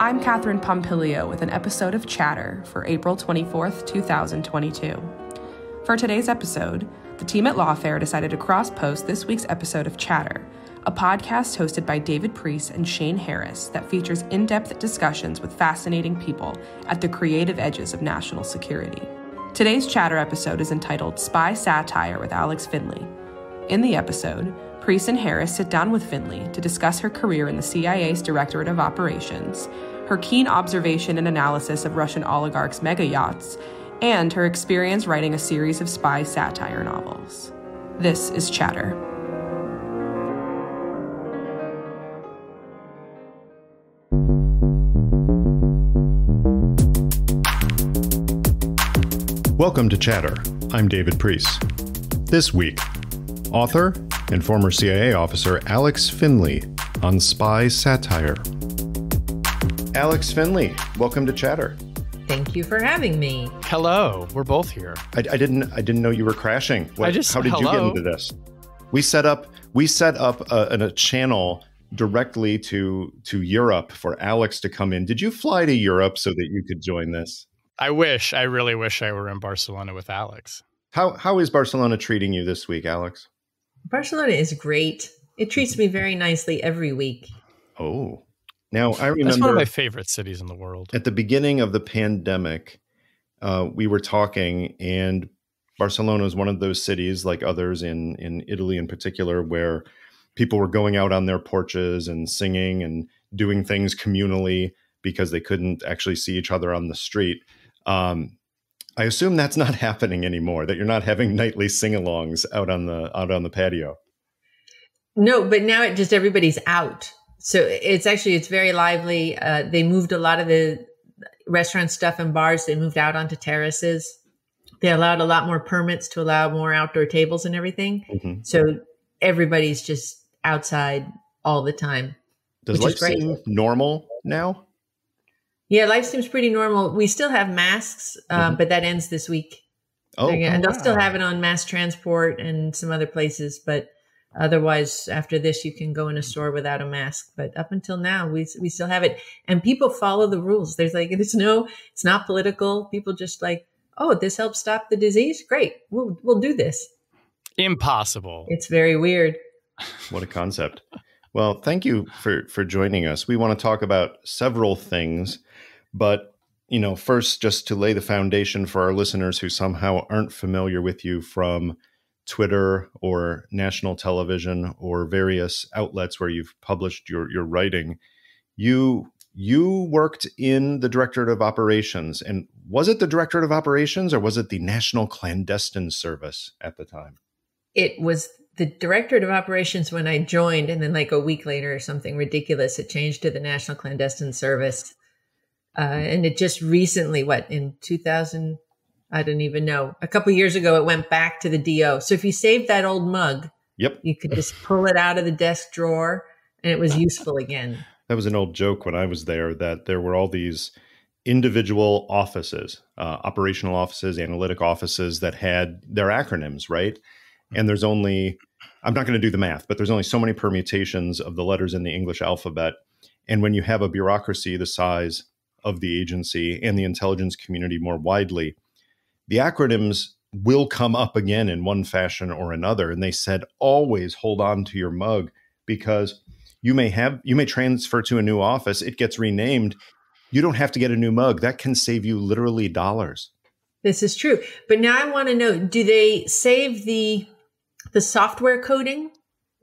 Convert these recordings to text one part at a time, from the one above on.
I'm Catherine Pompilio with an episode of Chatter for April 24th, 2022. For today's episode, the team at Lawfare decided to cross-post this week's episode of Chatter, a podcast hosted by David Priest and Shane Harris that features in-depth discussions with fascinating people at the creative edges of national security. Today's Chatter episode is entitled Spy Satire with Alex Finley. In the episode, Priest and Harris sit down with Finley to discuss her career in the CIA's Directorate of Operations, her keen observation and analysis of Russian oligarchs' mega yachts, and her experience writing a series of spy satire novels. This is Chatter. Welcome to Chatter. I'm David Priest. This week, author and former CIA officer Alex Finley on spy satire. Alex Finley, welcome to Chatter. Thank you for having me. Hello, we're both here. I didn't know you were crashing. How did you get into this? We set up a channel directly to Europe for Alex to come in. Did you fly to Europe so that you could join this? I really wish I were in Barcelona with Alex. How is Barcelona treating you this week, Alex? Barcelona is great. It treats me very nicely every week. Oh, now I remember that's one of my favorite cities in the world. At the beginning of the pandemic, we were talking, and Barcelona is one of those cities, like others in Italy in particular, where people were going out on their porches and singing and doing things communally because they couldn't actually see each other on the street. I assume that's not happening anymore, that you're not having nightly sing-alongs out on the patio. No, but now everybody's out. So it's very lively. They moved a lot of the restaurant stuff and bars. They moved out onto terraces. They allowed a lot more permits to allow more outdoor tables and everything. Mm-hmm. So everybody's just outside all the time. Does life seem normal now? Yeah, life seems pretty normal. We still have masks, but that ends this week. And they'll still have it on mass transport and some other places. But otherwise, after this, you can go in a store without a mask. But up until now, we still have it. And people follow the rules. It's not political. People just this helps stop the disease. Great. We'll do this. Impossible. It's very weird. What a concept. Well, thank you for joining us. We want to talk about several things. But, first, just to lay the foundation for our listeners who somehow aren't familiar with you from Twitter or national television or various outlets where you've published your writing, you worked in the Directorate of Operations. And was it the Directorate of Operations or was it the National Clandestine Service at the time? It was the Directorate of Operations when I joined, and then a week later or something ridiculous, it changed to the National Clandestine Service. And it just recently, in 2000, I don't even know, a couple of years ago, it went back to the DO. So if you saved that old mug, you could just pull it out of the desk drawer and it was useful again. That was an old joke when I was there, that there were all these individual offices, operational offices, analytic offices that had their acronyms, right? And there's only, I'm not going to do the math, but there's only so many permutations of the letters in the English alphabet. And when you have a bureaucracy the size of the agency and the intelligence community more widely, the acronyms will come up again in one fashion or another. And they said, always hold on to your mug, because you may transfer to a new office. It gets renamed. You don't have to get a new mug. That can save you literally dollars. This is true. But now I want to know, do they save the software coding?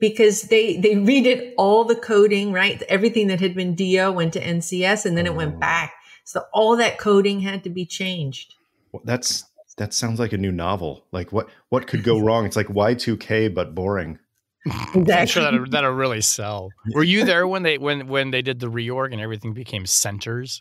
Because they redid all the coding, right? Everything that had been DO went to NCS and then it went back. So all that coding had to be changed. Well, that sounds like a new novel. Like what could go wrong? It's like Y2K, but boring. Exactly. I'm sure that'll really sell. Were you there when they did the reorg and everything became centers?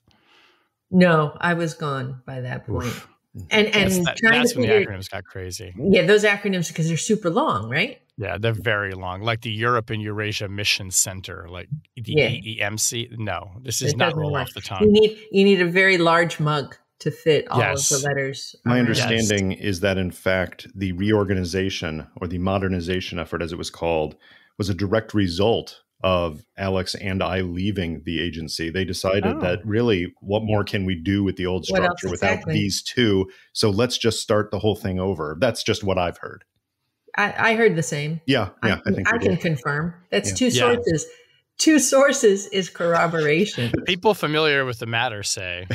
No, I was gone by that point. Oof. And that's when the acronyms got crazy. Yeah, those acronyms, because they're super long, right? Yeah, they're very long. Like the Europe and Eurasia Mission Center, like the EEMC. No, this is not roll off the tongue. You need a very large mug to fit all of the letters. My understanding is that, in fact, the reorganization or the modernization effort, as it was called, was a direct result of Alex and I leaving the agency. They decided that really, what more can we do with the old structure without these two? So let's just start the whole thing over. That's just what I've heard. I heard the same. Yeah. I think I can confirm. That's two sources. Two sources is corroboration. People familiar with the matter say.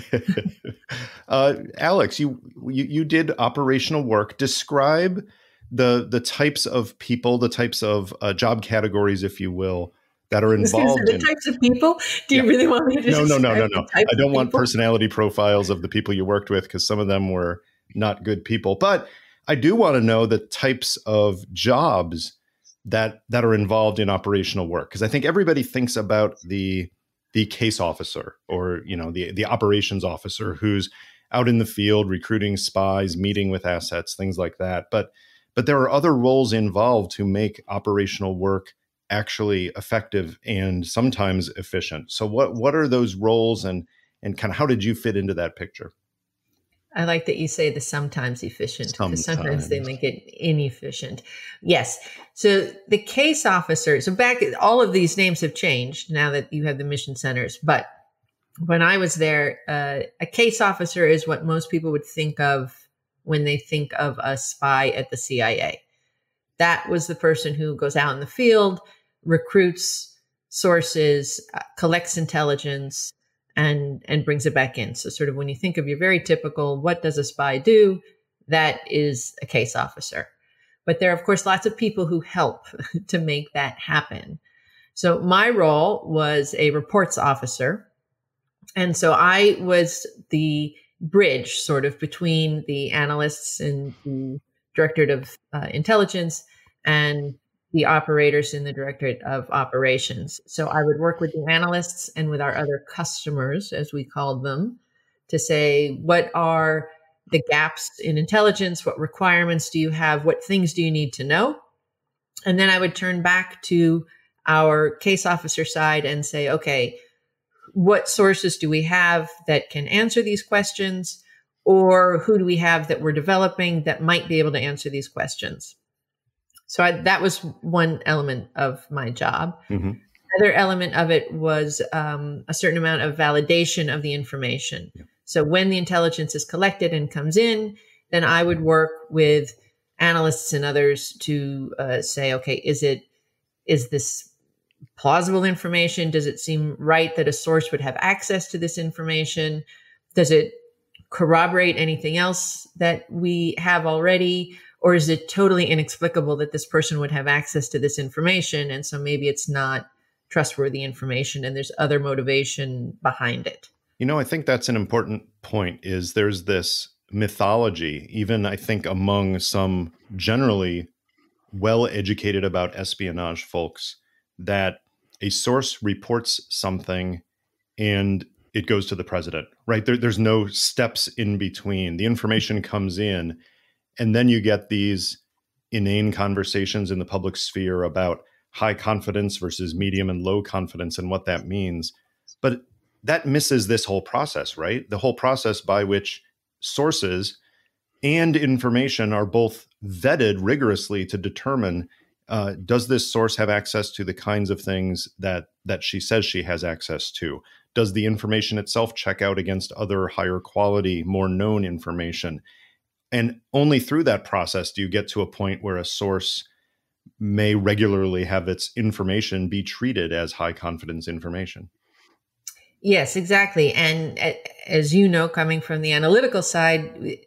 Alex, you did operational work. Describe the types of people, the types of job categories, if you will, that are involved. The types of people? Do you really want me to describe No. I don't want personality profiles of the people you worked with, because some of them were not good people. But I do want to know the types of jobs that are involved in operational work, because I think everybody thinks about the case officer, or the operations officer who's out in the field recruiting spies, meeting with assets, things like that. But there are other roles involved to make operational work actually effective and sometimes efficient. So what are those roles, and kind of how did you fit into that picture? I like that you say the sometimes efficient, because sometimes they make it inefficient. Yes. So the case officer, all of these names have changed now that you have the mission centers. But when I was there, a case officer is what most people would think of when they think of a spy at the CIA. That was the person who goes out in the field, recruits sources, collects intelligence, and brings it back in. So sort of when you think of your very typical, what does a spy do? That is a case officer. But there are, of course, lots of people who help to make that happen. So my role was a reports officer. And so I was the bridge sort of between the analysts and the Directorate of Intelligence and the operators in the Directorate of Operations. So I would work with the analysts and with our other customers, as we called them, to say, what are the gaps in intelligence? What requirements do you have? What things do you need to know? And then I would turn back to our case officer side and say, okay, what sources do we have that can answer these questions? Or who do we have that we're developing that might be able to answer these questions? So that was one element of my job. Mm-hmm. Another element of it was a certain amount of validation of the information. Yeah. So when the intelligence is collected and comes in, then I would work with analysts and others to say, okay, is this plausible information? Does it seem right that a source would have access to this information? Does it corroborate anything else that we have already? Or is it totally inexplicable that this person would have access to this information? And so maybe it's not trustworthy information and there's other motivation behind it. I think that's an important point, is there's this mythology, even I think among some generally well-educated about espionage folks, that a source reports something and it goes to the president, right? There's no steps in between. The information comes in, and then you get these inane conversations in the public sphere about high confidence versus medium and low confidence and what that means. But that misses this whole process, right? The whole process by which sources and information are both vetted rigorously to determine, does this source have access to the kinds of things that she says she has access to? Does the information itself check out against other higher quality, more known information? And only through that process do you get to a point where a source may regularly have its information be treated as high confidence information. Yes, exactly. And as you know, coming from the analytical side,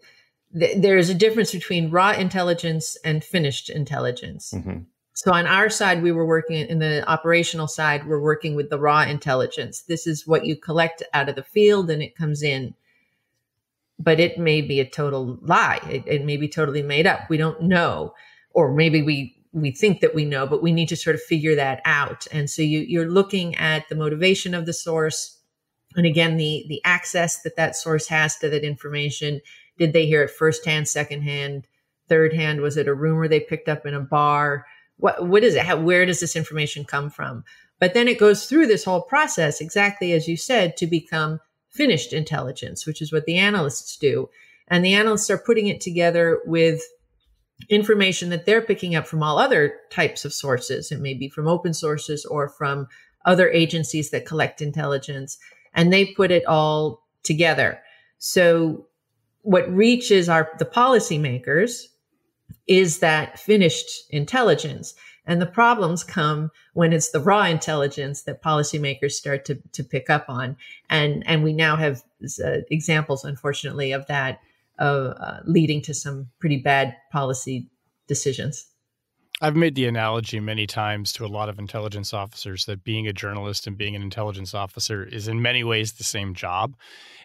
there is a difference between raw intelligence and finished intelligence. Mm-hmm. So on our side, we were working in the operational side, we're working with the raw intelligence. This is what you collect out of the field and it comes in. But it may be a total lie. It may be totally made up. We don't know. Or maybe we think that we know, but we need to sort of figure that out. And so you're looking at the motivation of the source. And again, the access that source has to that information. Did they hear it firsthand, secondhand, thirdhand? Was it a rumor they picked up in a bar? What is it? Where does this information come from? But then it goes through this whole process, exactly as you said, to become finished intelligence, which is what the analysts do. And the analysts are putting it together with information that they're picking up from all other types of sources. It may be from open sources or from other agencies that collect intelligence, and they put it all together. So what reaches the policymakers is that finished intelligence. And the problems come when it's the raw intelligence that policymakers start to pick up on. And we now have examples, unfortunately, of that leading to some pretty bad policy decisions. I've made the analogy many times to a lot of intelligence officers that being a journalist and being an intelligence officer is in many ways the same job.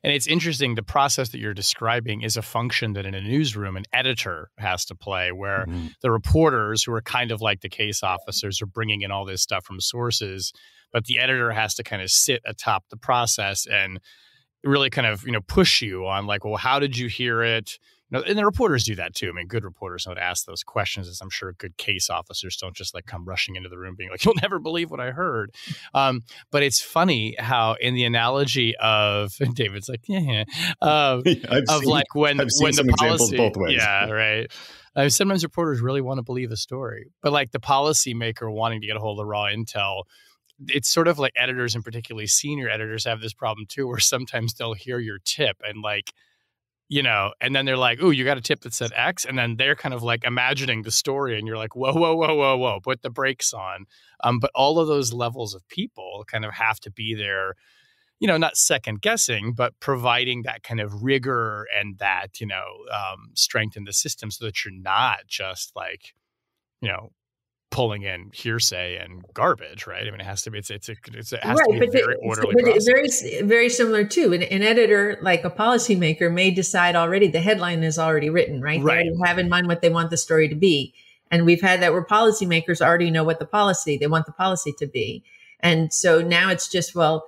And it's interesting, the process that you're describing is a function that in a newsroom, an editor has to play, where the reporters, who are kind of like the case officers, are bringing in all this stuff from sources, but the editor has to kind of sit atop the process and really kind of, push you on like, well, how did you hear it? And the reporters do that too. I mean, good reporters know to ask those questions, as I'm sure good case officers don't just like come rushing into the room being like, you'll never believe what I heard. But it's funny how in the analogy of, and David's like, of like when the policy, both ways. Yeah, right. Sometimes reporters really want to believe a story, but like the policymaker wanting to get a hold of raw intel, it's sort of like editors, and particularly senior editors, have this problem too, where sometimes they'll hear your tip and like, and then they're like, "Ooh, you got a tip that said X," and then they're kind of like imagining the story, and you're like, "Whoa, put the brakes on." But all of those levels of people kind of have to be there, not second guessing, but providing that kind of rigor and that strength in the system, so that you're not just like, pulling in hearsay and garbage, right? I mean, it has to be. It has to be a very orderly process. Very, very similar too. An editor, like a policymaker, may decide already. The headline is already written, right? They already have in mind what they want the story to be, and we've had that where policymakers already know what they want the policy to be, and so now it's just, well,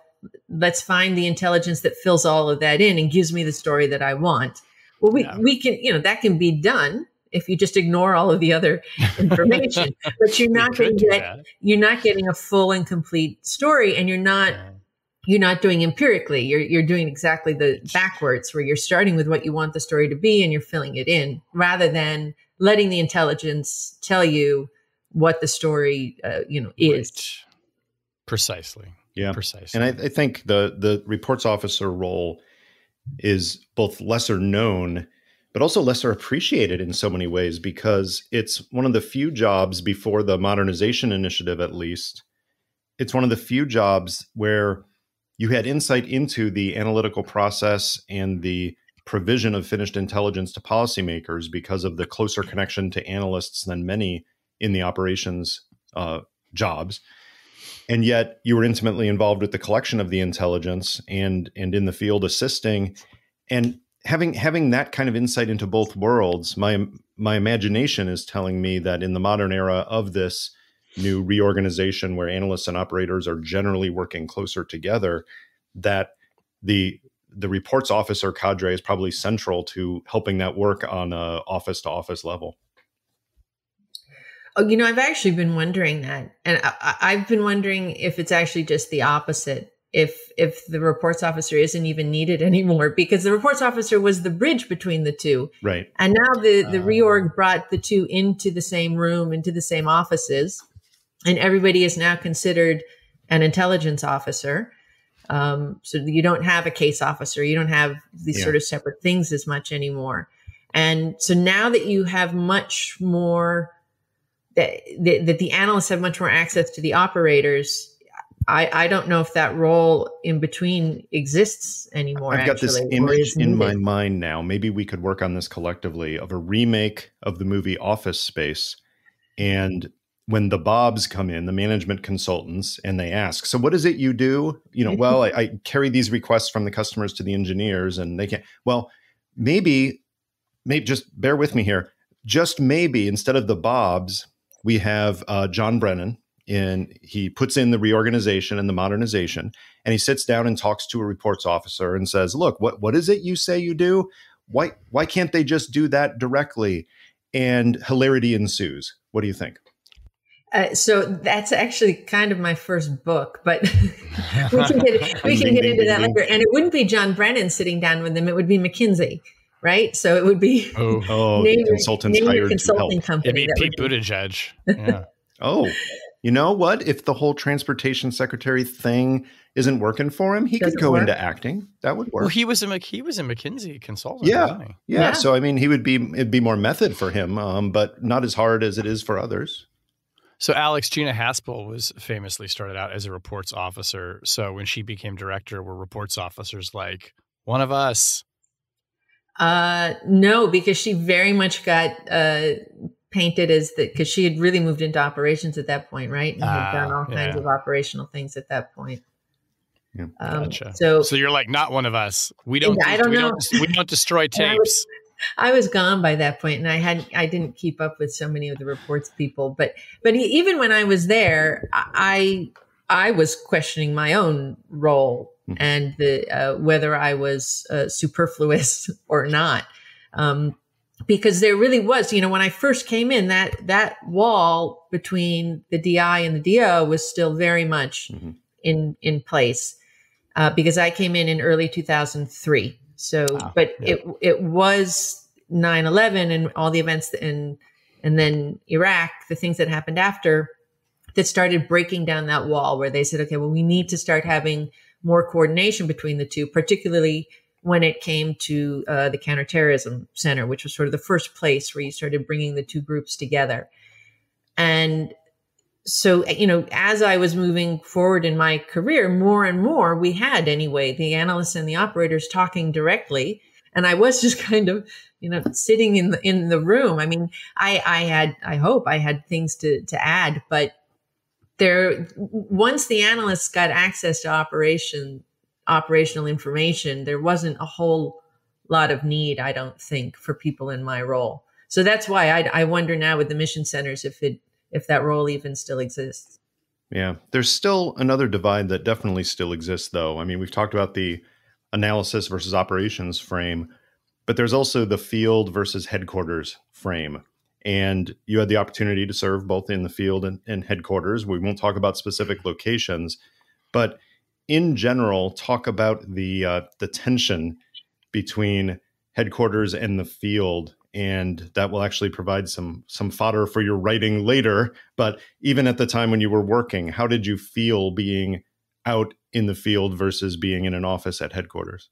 let's find the intelligence that fills all of that in and gives me the story that I want. Well, we can, that can be done if you just ignore all of the other information, but you're not getting a full and complete story, and you're not doing empirically. You're doing exactly the backwards, where you're starting with what you want the story to be and you're filling it in, rather than letting the intelligence tell you what the story, is. Right. Precisely. Yeah. Precisely. And I think the reports officer role is both lesser known, but also lesser appreciated in so many ways, because it's one of the few jobs, before the modernization initiative at least, it's one of the few jobs where you had insight into the analytical process and the provision of finished intelligence to policymakers because of the closer connection to analysts than many in the operations jobs. And yet you were intimately involved with the collection of the intelligence and in the field assisting. And having that kind of insight into both worlds, my imagination is telling me that in the modern era of this new reorganization, where analysts and operators are generally working closer together, that the reports officer cadre is probably central to helping that work on a office to office level. Oh, I've actually been wondering that, and I've been wondering if it's actually just the opposite. If the reports officer isn't even needed anymore, because the reports officer was the bridge between the two. Right. And now the reorg brought the two into the same room, into the same offices, and everybody is now considered an intelligence officer. So you don't have a case officer. You don't have these sort of separate things as much anymore. And so now that you have much more, that the analysts have much more access to the operators, I don't know if that role in between exists anymore. I've got this image in my mind now. Maybe we could work on this collectively, of a remake of the movie Office Space. And when the Bobs come in, the management consultants, and they ask, "So what is it you do?" Well, I carry these requests from the customers to the engineers, and they can't. Well, maybe just bear with me here. Just maybe instead of the Bobs, we have John Brennan. And he puts in the reorganization and the modernization, and he sits down and talks to a reports officer and says, "Look, what is it you say you do? Why can't they just do that directly?" And hilarity ensues. What do you think? So that's actually kind of my first book, but we can get into that later. And it wouldn't be John Brennan sitting down with them; it would be McKinsey. right? So it would be the consultants hired consulting to help. company. It'd be Pete Buttigieg. Yeah. Oh, you know what? If the whole transportation secretary thing isn't working for him, he could go into acting. That would work. Well, he was a McKinsey consultant, wasn't he? Yeah. So I mean, it'd be more method for him, but not as hard as it is for others. So Alex, Gina Haspel was famously started out as a reports officer. So when she became director, were reports officers like one of us? No, because she very much got painted as because she had really moved into operations at that point, right? And had done all kinds of operational things at that point. Yeah. Gotcha. So you're like, not one of us. We don't destroy tapes. I was gone by that point, and I didn't keep up with so many of the reports people. But even when I was there, I was questioning my own role and whether I was superfluous or not, because there really was. When I first came in, that wall between the DI and the DO was still very much in place, because I came in early 2003. So, it was 9/11 and all the events and then Iraq, the things that happened after, that started breaking down that wall, where they said, okay, well, we need to start having more coordination between the two, particularly when it came to the Counterterrorism Center, which was sort of the first place where you started bringing the two groups together. And so, as I was moving forward in my career, more and more we had the analysts and the operators talking directly. And I was just kind of, sitting in the room. I mean, I hope I had things to add, but once the analysts got access to operational information, there wasn't a whole lot of need, I don't think, for people in my role. So that's why I wonder now with the mission centers if that role even still exists. Yeah. There's still another divide that definitely still exists, though. I mean, we've talked about the analysis versus operations frame, but there's also the field versus headquarters frame. And you had the opportunity to serve both in the field and headquarters. We won't talk about specific locations, but in general, talk about the tension between headquarters and the field. And that will actually provide some fodder for your writing later. But even at the time when you were working, how did you feel being out in the field versus being in an office at headquarters?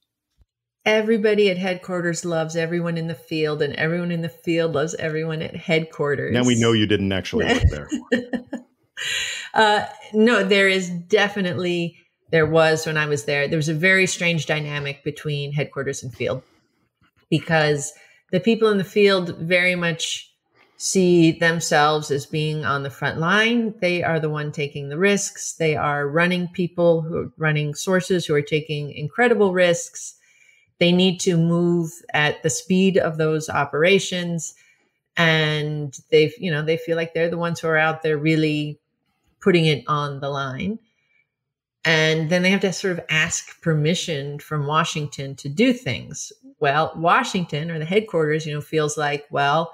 Everybody at headquarters loves everyone in the field, and everyone in the field loves everyone at headquarters. Now we know you didn't actually work there. No, there was when I was there. There was a very strange dynamic between headquarters and field, because the people in the field very much see themselves as being on the front line. They are the one taking the risks. They are running people who are running sources who are taking incredible risks. They need to move at the speed of those operations. And they feel like they're the ones who are out there really putting it on the line. And then they have to sort of ask permission from Washington to do things. Well, Washington, or the headquarters, feels like, well,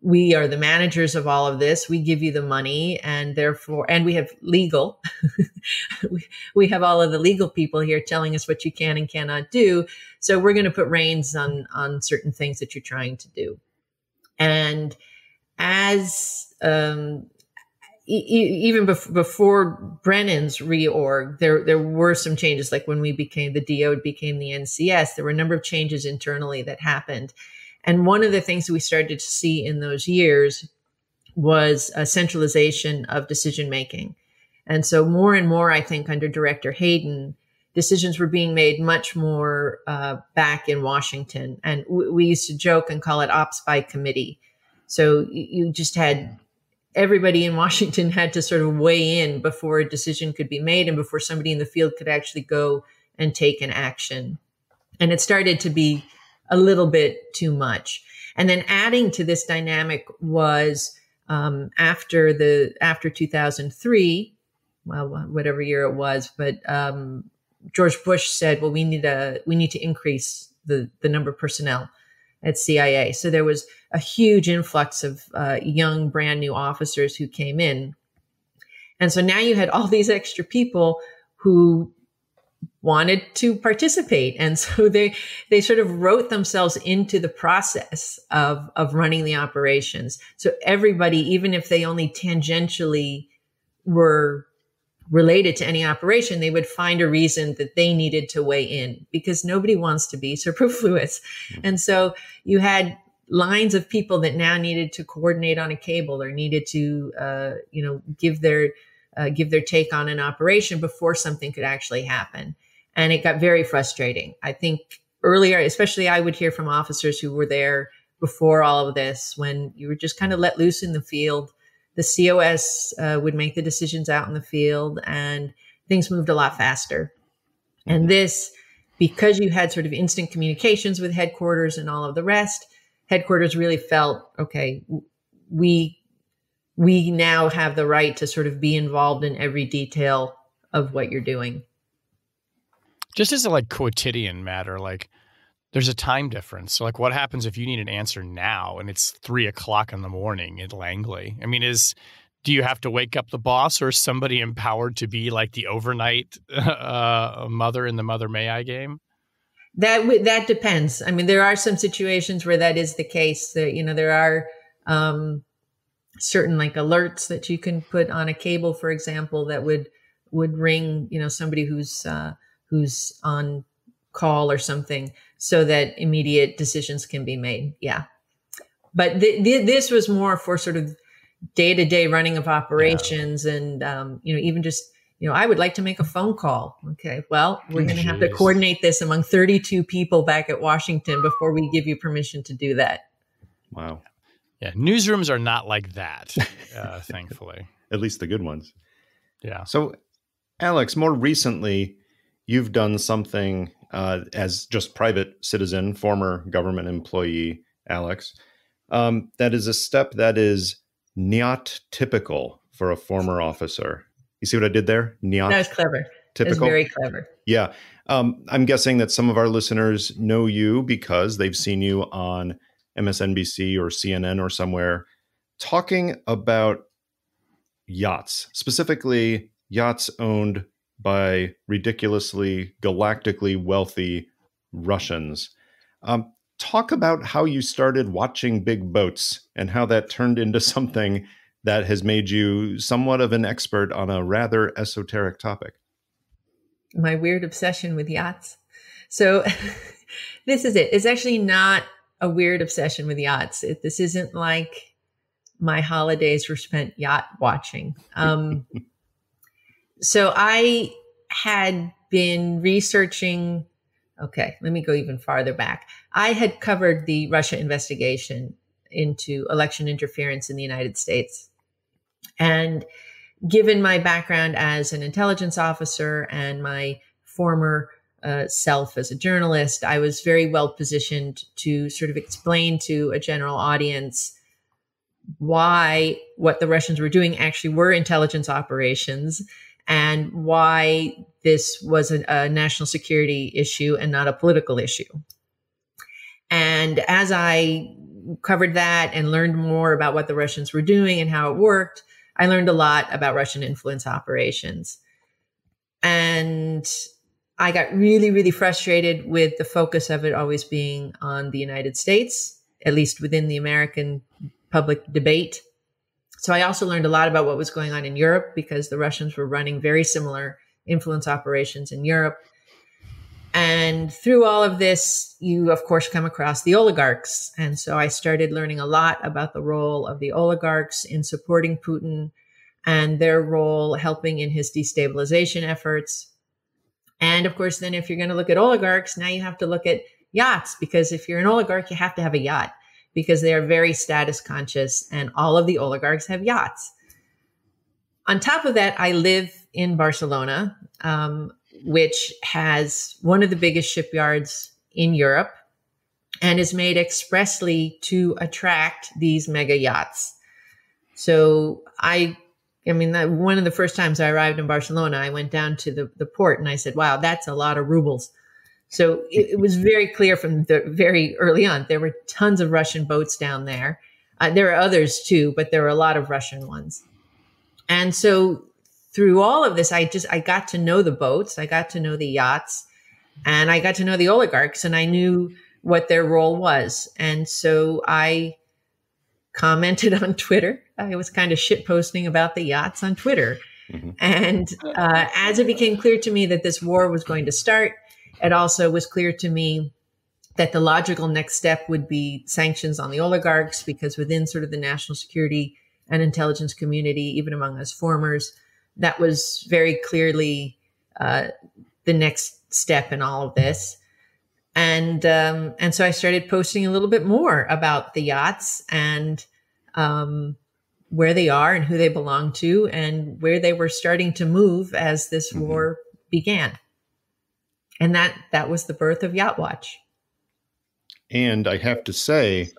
we are the managers of all of this. We give you the money, and therefore, and we have legal. we have all of the legal people here telling us what you can and cannot do. So we're going to put reins on certain things that you're trying to do. And as even before Brennan's reorg, there were some changes. Like when the DO became the NCS, there were a number of changes internally that happened. And one of the things that we started to see in those years was a centralization of decision making. And so more and more, I think, under Director Hayden, decisions were being made much more back in Washington. And we used to joke and call it ops by committee. So you just had everybody in Washington had to sort of weigh in before a decision could be made and before somebody in the field could actually go and take an action. And it started to be a little bit too much. And then adding to this dynamic was after 2003, well, whatever year it was, but George Bush said, well, we need to increase the number of personnel at CIA. So there was a huge influx of young, brand new officers who came in. And so now you had all these extra people who wanted to participate. And so they sort of wrote themselves into the process of running the operations. So everybody, even if they only tangentially were related to any operation, they would find a reason that they needed to weigh in, because nobody wants to be superfluous. And so you had lines of people that now needed to coordinate on a cable or needed to, give their take on an operation before something could actually happen. And it got very frustrating. I think earlier, especially I would hear from officers who were there before all of this, when you were just kind of let loose in the field. The COS would make the decisions out in the field, and things moved a lot faster. And this, because you had sort of instant communications with headquarters and all of the rest, headquarters really felt, okay, we now have the right to sort of be involved in every detail of what you're doing. Just as a quotidian matter, there's a time difference. So what happens if you need an answer now and it's 3:00 in the morning in Langley? I mean, do you have to wake up the boss, or is somebody empowered to be the overnight mother in the Mother May I game? That depends. I mean, there are some situations where that is the case. There are certain alerts that you can put on a cable, for example, that would ring, somebody who's on call or something, so that immediate decisions can be made. Yeah. But this was more for sort of day-to-day running of operations. Yeah. And, even just, I would like to make a phone call. Okay, well, we're going to have to coordinate this among 32 people back at Washington before we give you permission to do that. Wow. Yeah, newsrooms are not like that, thankfully. At least the good ones. Yeah. So, Alex, more recently, you've done something as just private citizen, former government employee, Alex, that is a step that is not typical for a former officer. You see what I did there? Not that was clever. Typical. That was very clever. Yeah. I'm guessing that some of our listeners know you because they've seen you on MSNBC or CNN or somewhere talking about yachts, specifically yachts owned by ridiculously, galactically wealthy Russians. Talk about how you started watching big boats and how that turned into something that has made you somewhat of an expert on a rather esoteric topic. My weird obsession with yachts. So this is it. It's actually not a weird obsession with yachts. This isn't like my holidays were spent yacht watching. So I had been researching, okay, let me go even farther back. I had covered the Russia investigation into election interference in the United States. And given my background as an intelligence officer and my former self as a journalist, I was very well positioned to sort of explain to a general audience why what the Russians were doing actually were intelligence operations, and why this was a national security issue and not a political issue. And as I covered that and learned more about what the Russians were doing and how it worked, I learned a lot about Russian influence operations. And I got really, really frustrated with the focus of it always being on the United States, at least within the American public debate. So I also learned a lot about what was going on in Europe, because the Russians were running very similar influence operations in Europe. And through all of this, you, of course, come across the oligarchs. And so I started learning a lot about the role of the oligarchs in supporting Putin and their role helping in his destabilization efforts. And of course, then if you're going to look at oligarchs, now you have to look at yachts, because if you're an oligarch, you have to have a yacht, because they are very status conscious, and all of the oligarchs have yachts. On top of that, I live in Barcelona, which has one of the biggest shipyards in Europe and is made expressly to attract these mega yachts. So I mean, one of the first times I arrived in Barcelona, I went down to the port and I said, wow, that's a lot of rubles. So it was very clear from the very early on, there were tons of Russian boats down there. There are others too, but there were a lot of Russian ones. And so through all of this, I got to know the boats, I got to know the yachts, and I got to know the oligarchs, and I knew what their role was. And so I commented on Twitter. I was kind of shit posting about the yachts on Twitter. Mm-hmm. And as it became clear to me that this war was going to start, it also was clear to me that the logical next step would be sanctions on the oligarchs, because within sort of the national security and intelligence community, even among us formers, that was very clearly the next step in all of this. And so I started posting a little bit more about the yachts and where they are and who they belong to and where they were starting to move as this war began. And that was the birth of Yacht Watch. And I have to say,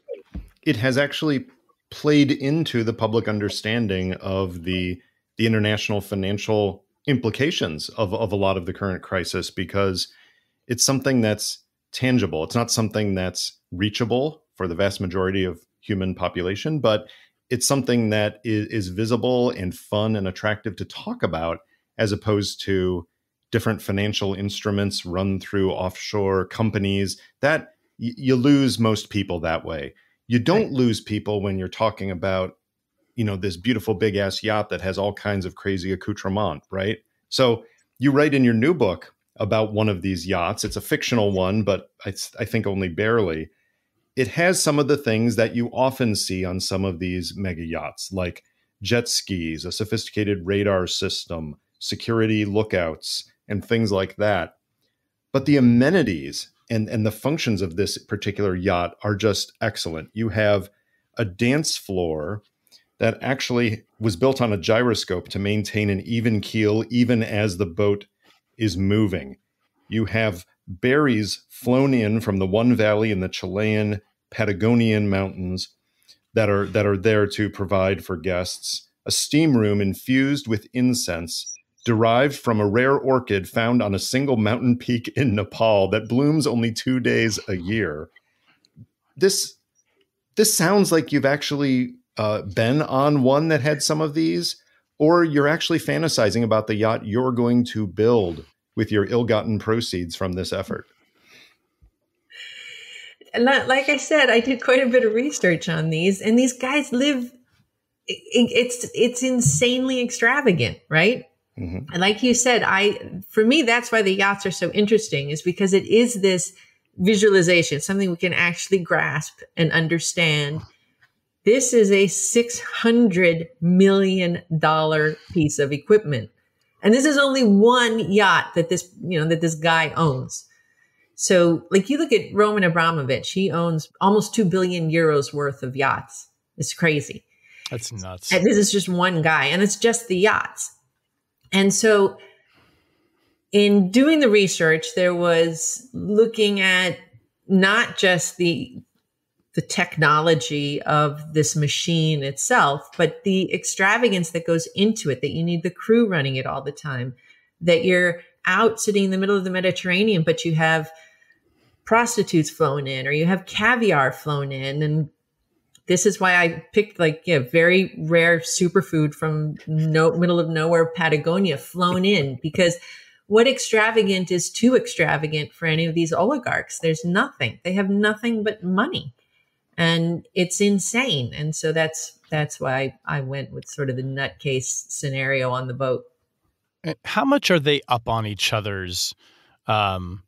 it has actually played into the public understanding of the international financial implications of a lot of the current crisis, because it's something that's tangible. It's not something that's reachable for the vast majority of human population, but it's something that is visible and fun and attractive to talk about, as opposed to different financial instruments run through offshore companies. That you lose most people that way. You don't lose people when you're talking about, this beautiful big ass yacht that has all kinds of crazy accoutrement, right? So you write in your new book about one of these yachts. It's a fictional one, but I think only barely. It has some of the things that you often see on some of these mega yachts, like jet skis, a sophisticated radar system, security lookouts, and things like that. But the amenities and the functions of this particular yacht are just excellent. You have a dance floor that actually was built on a gyroscope to maintain an even keel, even as the boat is moving. You have berries flown in from the one valley in the Chilean Patagonian mountains that are there to provide for guests. A steam room infused with incense, derived from a rare orchid found on a single mountain peak in Nepal that blooms only 2 days a year. This sounds like you've actually been on one that had some of these, or you're actually fantasizing about the yacht you're going to build with your ill-gotten proceeds from this effort. Like I said, I did quite a bit of research on these, and these guys live. It's insanely extravagant, right? Mm-hmm. And like you said, for me, that's why the yachts are so interesting, is because it is this visualization, something we can actually grasp and understand. This is a $600 million piece of equipment. And this is only one yacht that this guy owns. So like you look at Roman Abramovich, he owns almost 2 billion euros worth of yachts. It's crazy. That's nuts. And this is just one guy, and it's just the yachts. And so in doing the research, there was looking at not just the technology of this machine itself, but the extravagance that goes into it, that you need the crew running it all the time, that you're out sitting in the middle of the Mediterranean, but you have prostitutes flown in, or you have caviar flown in. And this is why I picked very rare superfood from middle of nowhere Patagonia flown in, because what extravagant is too extravagant for any of these oligarchs? There's nothing. They have nothing but money, and it's insane. And so that's why I went with sort of the nutcase scenario on the boat. How much are they up on each other's yachtness?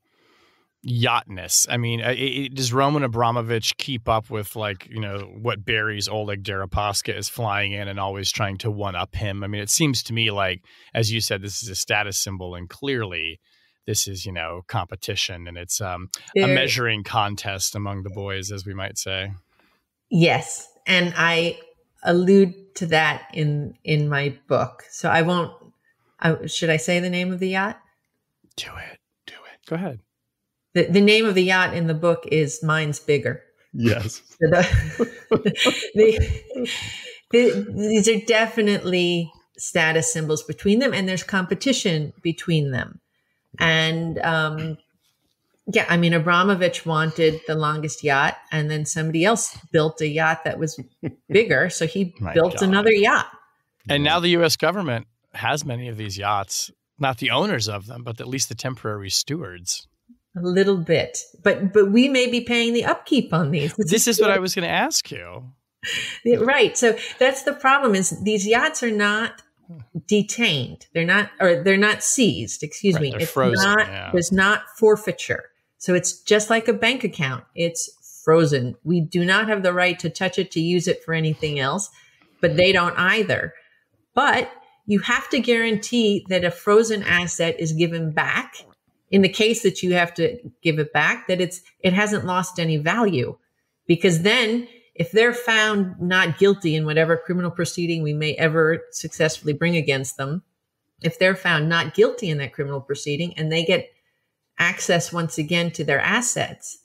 I mean, does Roman Abramovich keep up with what Barry's Oleg Deripaska is flying in and always trying to one up him? I mean, it seems to me like, as you said, this is a status symbol, and clearly this is, competition, and it's a measuring contest among the boys, as we might say. Yes. And I allude to that in my book. So I won't, should I say the name of the yacht? Do it. Go ahead. The name of the yacht in the book is Mine's Bigger. Yes. These are definitely status symbols between them, and there's competition between them. And Abramovich wanted the longest yacht, and then somebody else built a yacht that was bigger, so he built another yacht. And now the U.S. government has many of these yachts, not the owners of them, but at least the temporary stewards. A little bit, but we may be paying the upkeep on these. This is what I was going to ask you. Right. So that's the problem, is these yachts are not detained. They're not seized. Excuse me. They're It's frozen. There's not forfeiture. So it's just like a bank account. It's frozen. We do not have the right to touch it, to use it for anything else, but they don't either. But you have to guarantee that a frozen asset is given back. In the case that you have to give it back, that it hasn't lost any value. Because then if they're found not guilty in whatever criminal proceeding we may ever successfully bring against them, if they're found not guilty in that criminal proceeding and they get access once again to their assets,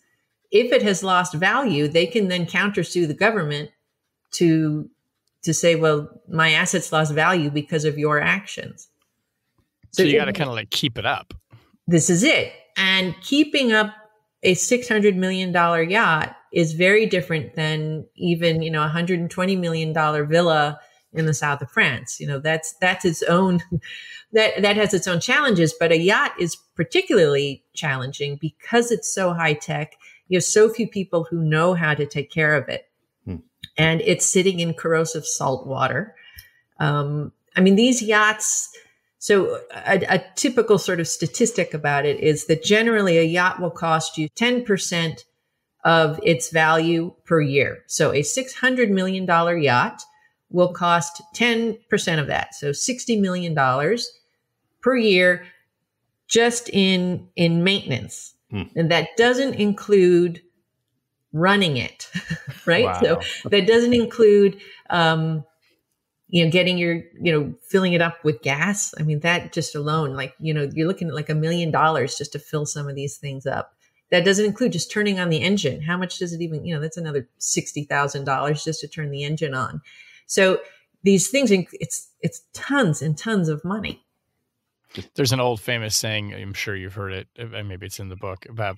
if it has lost value, they can then countersue the government to say, well, my assets lost value because of your actions. So you got to kind of like keep it up. This is it. And keeping up a $600 million yacht is very different than even, $120 million villa in the south of France. That's its own, that has its own challenges, but a yacht is particularly challenging because it's so high tech. You have so few people who know how to take care of it. And it's sitting in corrosive salt water. These yachts, so a typical sort of statistic about it is that generally a yacht will cost you 10% of its value per year. So a $600 million yacht will cost 10% of that. So $60 million per year just in maintenance. And that doesn't include running it, right? Wow. So that doesn't include, getting filling it up with gas. That just alone, you're looking at like $1 million just to fill some of these things up. That doesn't include just turning on the engine. How much does it even, that's another $60,000 just to turn the engine on. So these things, it's tons and tons of money. There's an old famous saying, I'm sure you've heard it, and maybe it's in the book, about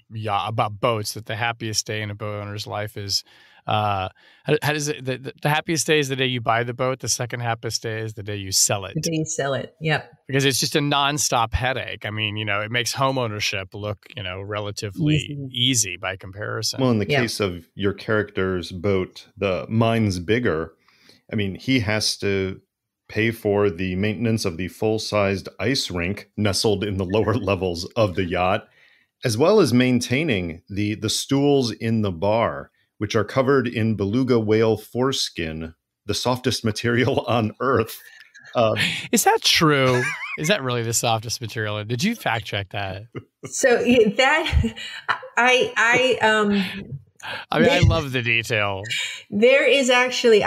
boats, that the happiest day in a boat owner's life is, how does it, the happiest day is the day you buy the boat. The second happiest day is the day you sell it. The day you sell it. Yep. Because it's just a nonstop headache. It makes home ownership look, relatively easy by comparison. Well, in the case of your character's boat, the mine's bigger. He has to pay for the maintenance of the full-sized ice rink nestled in the lower levels of the yacht, as well as maintaining the stools in the bar, which are covered in beluga whale foreskin, the softest material on Earth. Is that true? Is that really the softest material? Did you fact check that? So I love the detail. There is actually,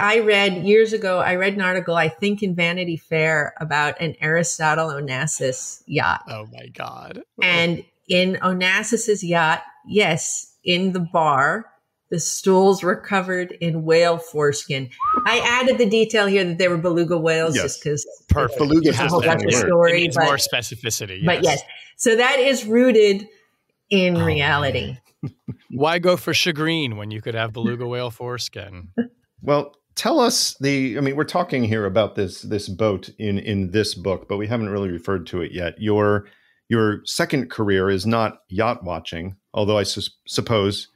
years ago, I read an article, I think in Vanity Fair, about an Aristotle Onassis yacht. Oh my God. And in Onassis's yacht, yes, in the bar, the stools were covered in whale foreskin. I added the detail here that they were beluga whales just because beluga has a whole bunch of story. It needs more specificity. Yes. But yes, so that is rooted in reality. Why go for shagreen when you could have beluga whale foreskin? Well, tell us we're talking here about this boat in this book, but we haven't really referred to it yet. Your second career is not yacht watching, although I suppose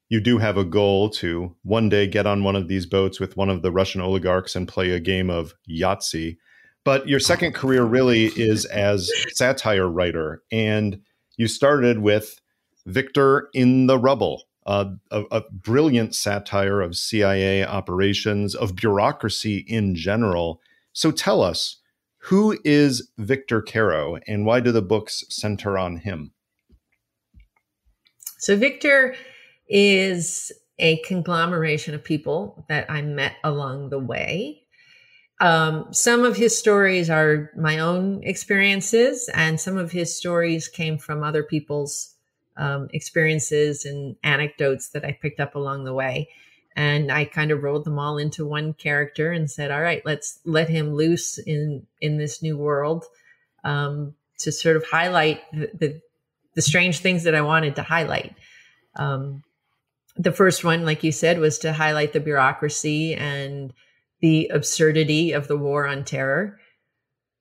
you do have a goal to one day get on one of these boats with one of the Russian oligarchs and play a game of Yahtzee. But your second career really is as satire writer. And you started with Victor in the Rubble, a brilliant satire of CIA operations, of bureaucracy in general. So tell us, who is Victor Caro and why do the books center on him? So Victor is a conglomeration of people that I met along the way. Some of his stories are my own experiences, and some of his stories came from other people's experiences and anecdotes that I picked up along the way. And I kind of rolled them all into one character and said, all right, let's let him loose in this new world, to sort of highlight the strange things that I wanted to highlight. The first one, like you said, was to highlight the bureaucracy and the absurdity of the war on terror.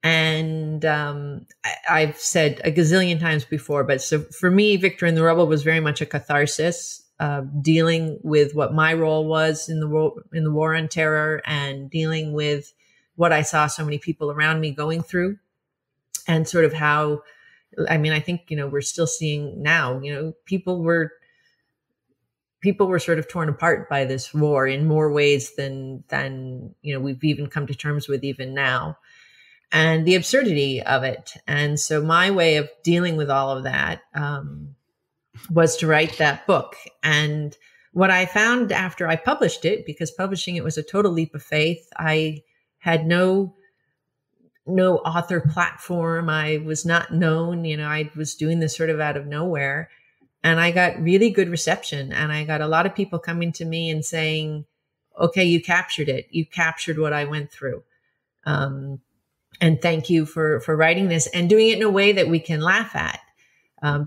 And I've said a gazillion times before, but so for me, Victor in the Rubble was very much a catharsis, dealing with what my role was in the war on terror, and dealing with what I saw so many people around me going through, and sort of how, I mean, I think, we're still seeing now, people were sort of torn apart by this war in more ways than we've even come to terms with even now, and the absurdity of it. And so my way of dealing with all of that was to write that book. And what I found after I published it, because publishing it was a total leap of faith, I had no author platform. I was not known. I was doing this sort of out of nowhere. And I got really good reception. And I got a lot of people coming to me and saying, okay, you captured it. You captured what I went through. And thank you for writing this and doing it in a way that we can laugh at,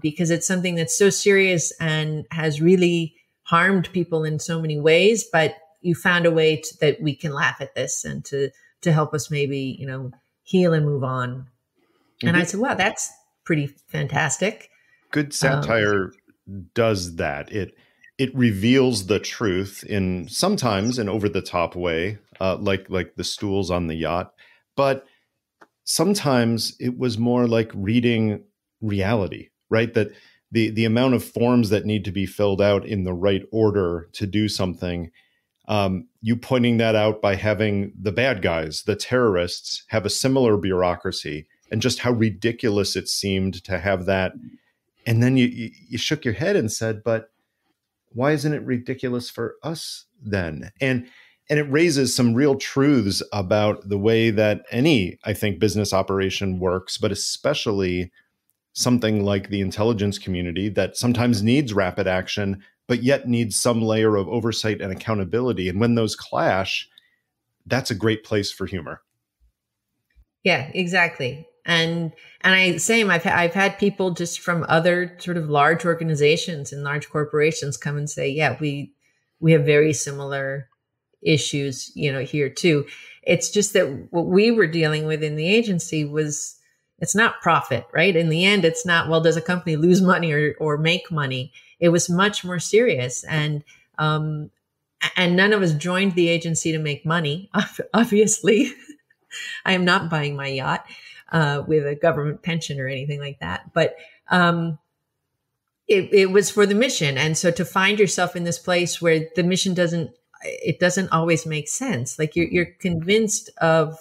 because it's something that's so serious and has really harmed people in so many ways. But you found a way that we can laugh at this and to help us maybe, heal and move on. And I said, wow, that's pretty fantastic. Good satire does that. It reveals the truth in sometimes an over the top way, like the stools on the yacht, but sometimes it was more like reading reality, right? That the amount of forms that need to be filled out in the right order to do something, you pointing that out by having the bad guys, the terrorists, have a similar bureaucracy, and just how ridiculous it seemed to have that. And then you shook your head and said, but why isn't it ridiculous for us then? And it raises some real truths about the way that any, I think, business operation works, but especially something like the intelligence community that sometimes needs rapid action, but yet needs some layer of oversight and accountability. And when those clash, that's a great place for humor. Yeah, exactly. And I've had people just from other sort of large organizations and large corporations come and say, yeah, we have very similar issues, here too. It's just that what we were dealing with in the agency was, it's not profit, right? In the end, it's not, well, does a company lose money or make money? It was much more serious. And none of us joined the agency to make money. Obviously, I am not buying my yacht with a government pension or anything like that. But it was for the mission. And so to find yourself in this place where the mission doesn't always make sense. Like you're convinced of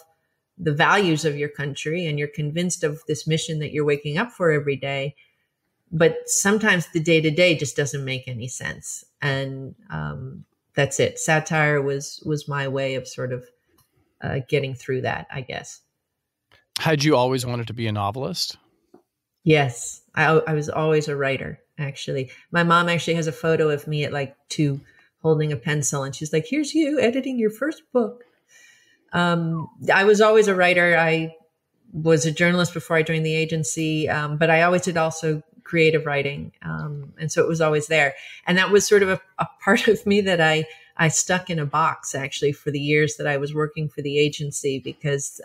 the values of your country and you're convinced of this mission that you're waking up for every day. But sometimes the day to day just doesn't make any sense. And that's it. Satire was my way of sort of getting through that, I guess. Had you always wanted to be a novelist? Yes, I was always a writer, actually. My mom actually has a photo of me at like 2 holding a pencil, and she's like, here's you editing your first book. I was always a writer. I was a journalist before I joined the agency, but I always did also creative writing. And so it was always there. And that was sort of a part of me that I stuck in a box, actually, for the years that I was working for the agency, because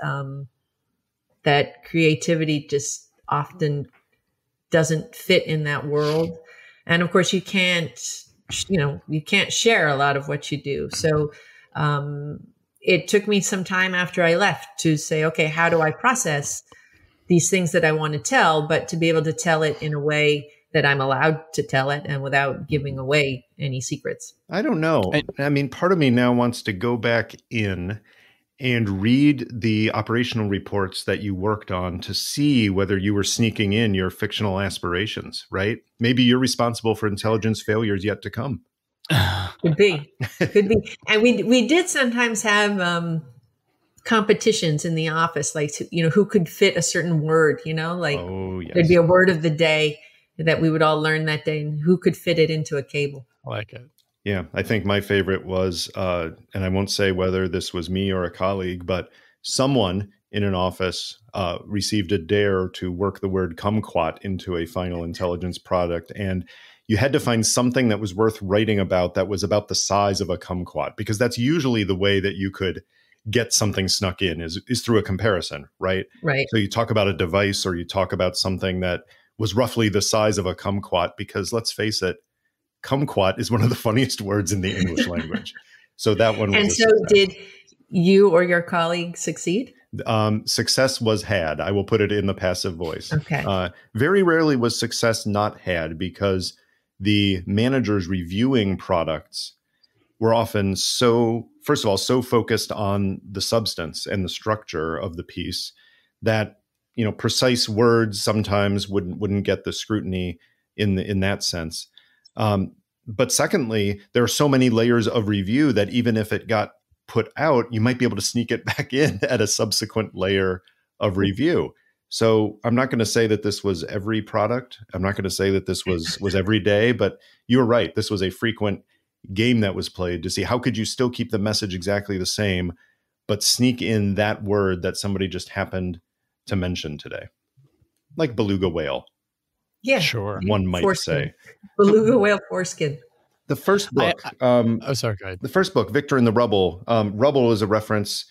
that creativity just often doesn't fit in that world. And of course, you can't share a lot of what you do. So it took me some time after I left to say, okay, how do I process these things that I want to tell, but to be able to tell it in a way that I'm allowed to tell it and without giving away any secrets? I don't know. I mean, part of me now wants to go back in and read the operational reports that you worked on to see whether you were sneaking in your fictional aspirations, right? Maybe you're responsible for intelligence failures yet to come. Could be. And we did sometimes have competitions in the office, like, who could fit a certain word, like There'd be a word of the day that we would all learn that day, and who could fit it into a cable. I like it. Yeah, I think my favorite was, and I won't say whether this was me or a colleague, but someone in an office received a dare to work the word kumquat into a final intelligence product. And you had to find something that was worth writing about that was about the size of a kumquat, because that's usually the way that you could get something snuck in is through a comparison, right? Right. So you talk about a device, or you talk about something that was roughly the size of a kumquat, because let's face it, kumquat is one of the funniest words in the English language. So that one was And a so success. did you or your colleague succeed? Success was had. I will put it in the passive voice. Okay. Very rarely was success not had, because the managers reviewing products were often first of all, so focused on the substance and the structure of the piece that, precise words sometimes wouldn't get the scrutiny in that sense. But secondly, there are so many layers of review that even if it got put out, you might be able to sneak it back in at a subsequent layer of review. So I'm not going to say that this was every product. I'm not going to say that this was every day, but you're right. This was a frequent game that was played to see how could you still keep the message exactly the same, but sneak in that word that somebody just happened to mention today, like beluga whale. Yeah, sure. One might say beluga whale foreskin. The first book. Sorry, go ahead. The first book, Victor in the Rubble. Rubble is a reference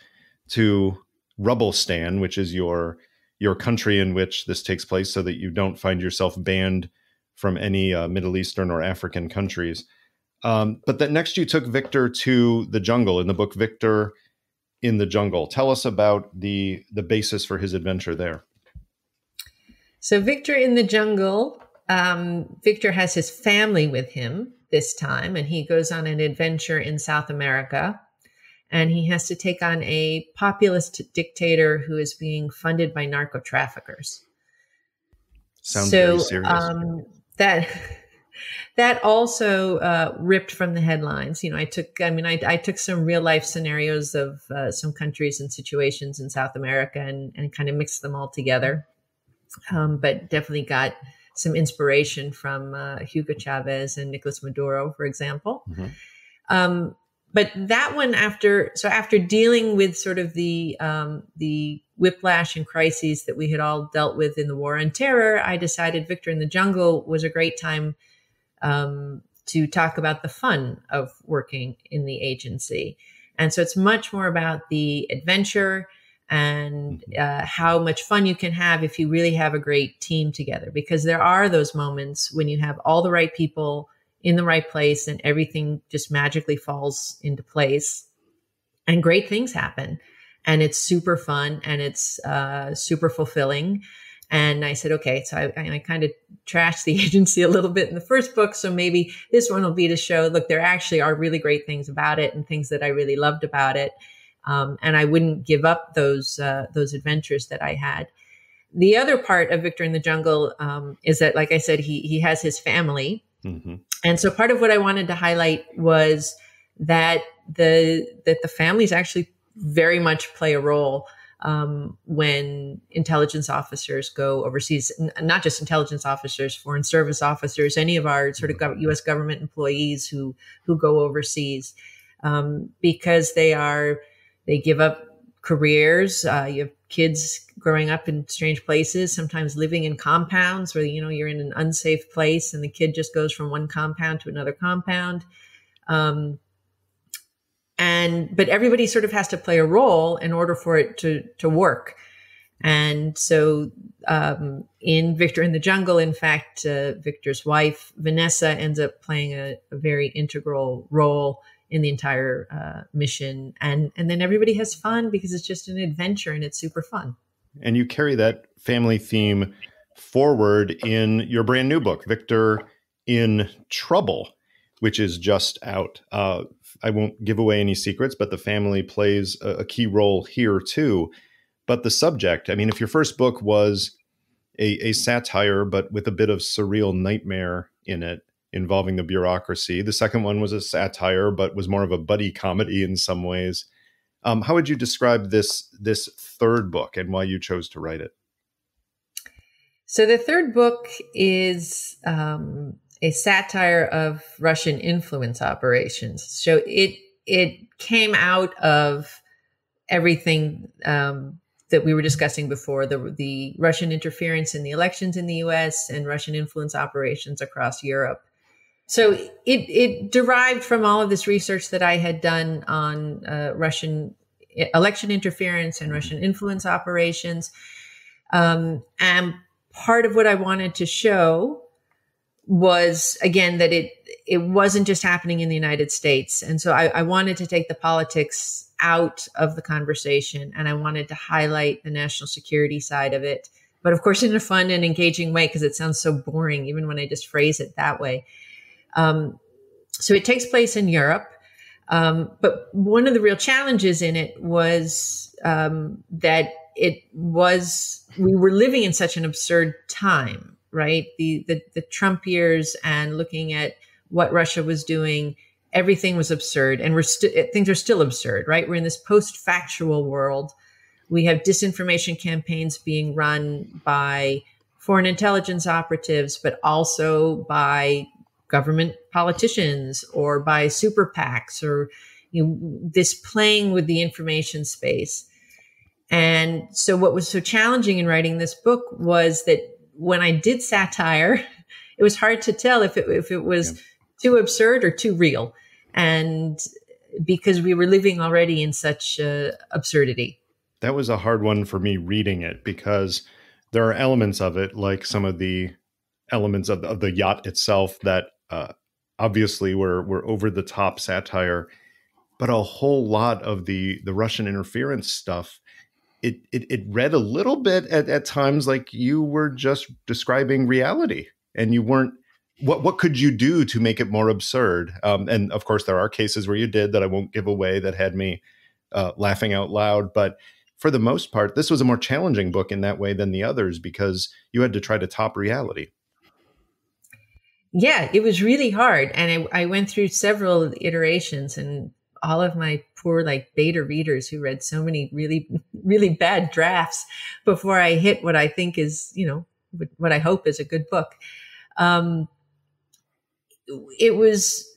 to Rubbleistan, which is your country in which this takes place, so that you don't find yourself banned from any Middle Eastern or African countries. But that next you took Victor to the jungle in the book Victor in the Jungle. Tell us about the basis for his adventure there. So Victor in the Jungle, Victor has his family with him this time, and he goes on an adventure in South America, and he has to take on a populist dictator who is being funded by narco traffickers. Sounds very serious. That also ripped from the headlines. I took some real life scenarios of some countries and situations in South America and kind of mixed them all together. But definitely got some inspiration from Hugo Chavez and Nicolas Maduro, for example. Mm-hmm. But that one, after dealing with sort of the whiplash and crises that we had all dealt with in the War on Terror, I decided Victor in the Jungle was a great time to talk about the fun of working in the agency. And so it's much more about the adventure and how much fun you can have if you really have a great team together, because there are those moments when you have all the right people in the right place and everything just magically falls into place and great things happen. And it's super fun and it's super fulfilling. And I said, okay, so I kind of trashed the agency a little bit in the first book. So maybe this one will be to show, look, there actually are really great things about it and things that I really loved about it. And I wouldn't give up those adventures that I had. The other part of Victor in the Jungle is that, like I said, he has his family. Mm-hmm. And so part of what I wanted to highlight was that the families actually very much play a role when intelligence officers go overseas, not just intelligence officers, foreign service officers, any of our sort of U.S. government employees who go overseas, because they give up careers. You have kids growing up in strange places, sometimes living in compounds where, you're in an unsafe place and the kid just goes from one compound to another compound. But everybody sort of has to play a role in order for it to work. And so in Victor in the Jungle, in fact, Victor's wife, Vanessa, ends up playing a very integral role in the entire mission. And then everybody has fun because it's just an adventure and it's super fun. And you carry that family theme forward in your brand new book, Victor in Trouble, which is just out. I won't give away any secrets, but the family plays a key role here too. But the subject, if your first book was a satire, but with a bit of surreal nightmare in it, involving the bureaucracy. The second one was a satire, but was more of a buddy comedy in some ways. How would you describe this third book and why you chose to write it? So the third book is a satire of Russian influence operations. So it came out of everything that we were discussing before, the Russian interference in the elections in the US and Russian influence operations across Europe. So it derived from all of this research that I had done on Russian election interference and Russian influence operations. And part of what I wanted to show was, again, that it wasn't just happening in the United States. And so I wanted to take the politics out of the conversation, and I wanted to highlight the national security side of it, but of course in a fun and engaging way, because it sounds so boring even when I just phrase it that way. So it takes place in Europe. But one of the real challenges in it was that we were living in such an absurd time, right? The Trump years, and looking at what Russia was doing, everything was absurd, and things are still absurd, right? We're in this post-factual world. We have disinformation campaigns being run by foreign intelligence operatives, but also by government politicians or by super PACs, or this playing with the information space. And so what was so challenging in writing this book was that when I did satire, it was hard to tell if it was too absurd or too real. And because we were living already in such absurdity. That was a hard one for me reading it, because there are elements of it, like some of the elements of the yacht itself, that obviously were over the top satire, but a whole lot of the Russian interference stuff, it read a little bit at times like you were just describing reality, and you weren't. What could you do to make it more absurd? And of course, there are cases where you did, that I won't give away, that had me laughing out loud. But for the most part, this was a more challenging book in that way than the others, because you had to try to top reality. Yeah, it was really hard. And I went through several iterations, and all of my poor beta readers who read so many really, really bad drafts before I hit what I think is, what I hope is a good book. It was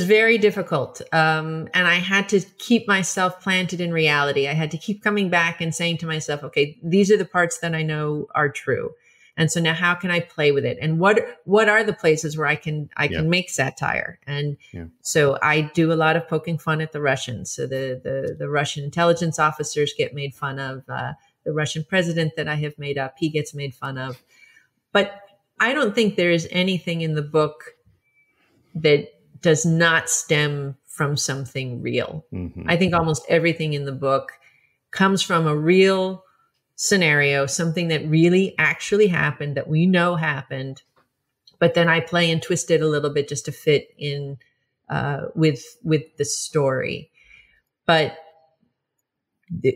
very difficult. And I had to keep myself planted in reality. I had to keep coming back and saying to myself, okay, these are the parts that I know are true. And so now how can I play with it? And what are the places where I can make satire? And so I do a lot of poking fun at the Russians. So the Russian intelligence officers get made fun of. The Russian president that I have made up, he gets made fun of. But I don't think there is anything in the book that does not stem from something real. Mm-hmm. I think almost everything in the book comes from a real scenario, something that really actually happened, that we know happened, but then I play and twist it a little bit just to fit in with the story. But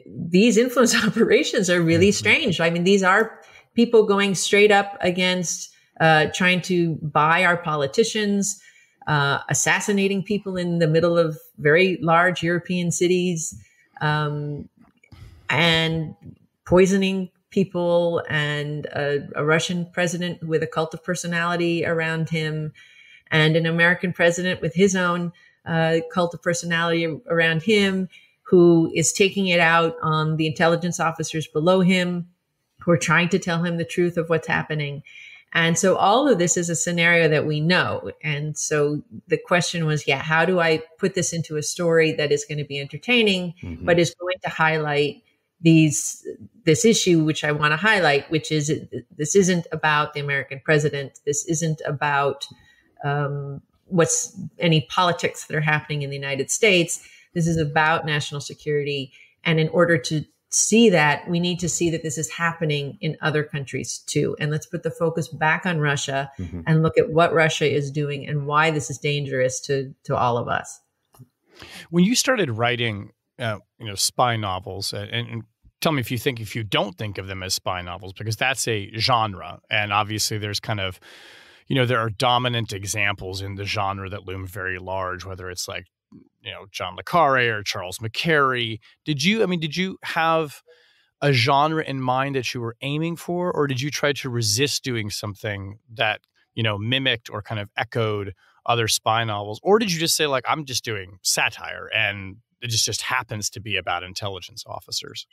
these influence operations are really strange. I mean, these are people going straight up against trying to buy our politicians, assassinating people in the middle of very large European cities, and poisoning people, and a Russian president with a cult of personality around him, and an American president with his own cult of personality around him, who is taking it out on the intelligence officers below him, who are trying to tell him the truth of what's happening. And so all of this is a scenario that we know. And so the question was, how do I put this into a story that is going to be entertaining, but is going to highlight this issue, which I want to highlight, which is this isn't about the American president. This isn't about what's any politics that are happening in the United States. This is about national security. And in order to see that, we need to see that this is happening in other countries too. And let's put the focus back on Russia and look at what Russia is doing and why this is dangerous to all of us. When you started writing, spy novels, and tell me if you don't think of them as spy novels, because that's a genre. And obviously there's kind of, there are dominant examples in the genre that loom very large, whether it's like, John le Carré or Charles McCarthy. Did you have a genre in mind that you were aiming for, or did you try to resist doing something that, mimicked or kind of echoed other spy novels? Or did you just say, I'm just doing satire and it just happens to be about intelligence officers?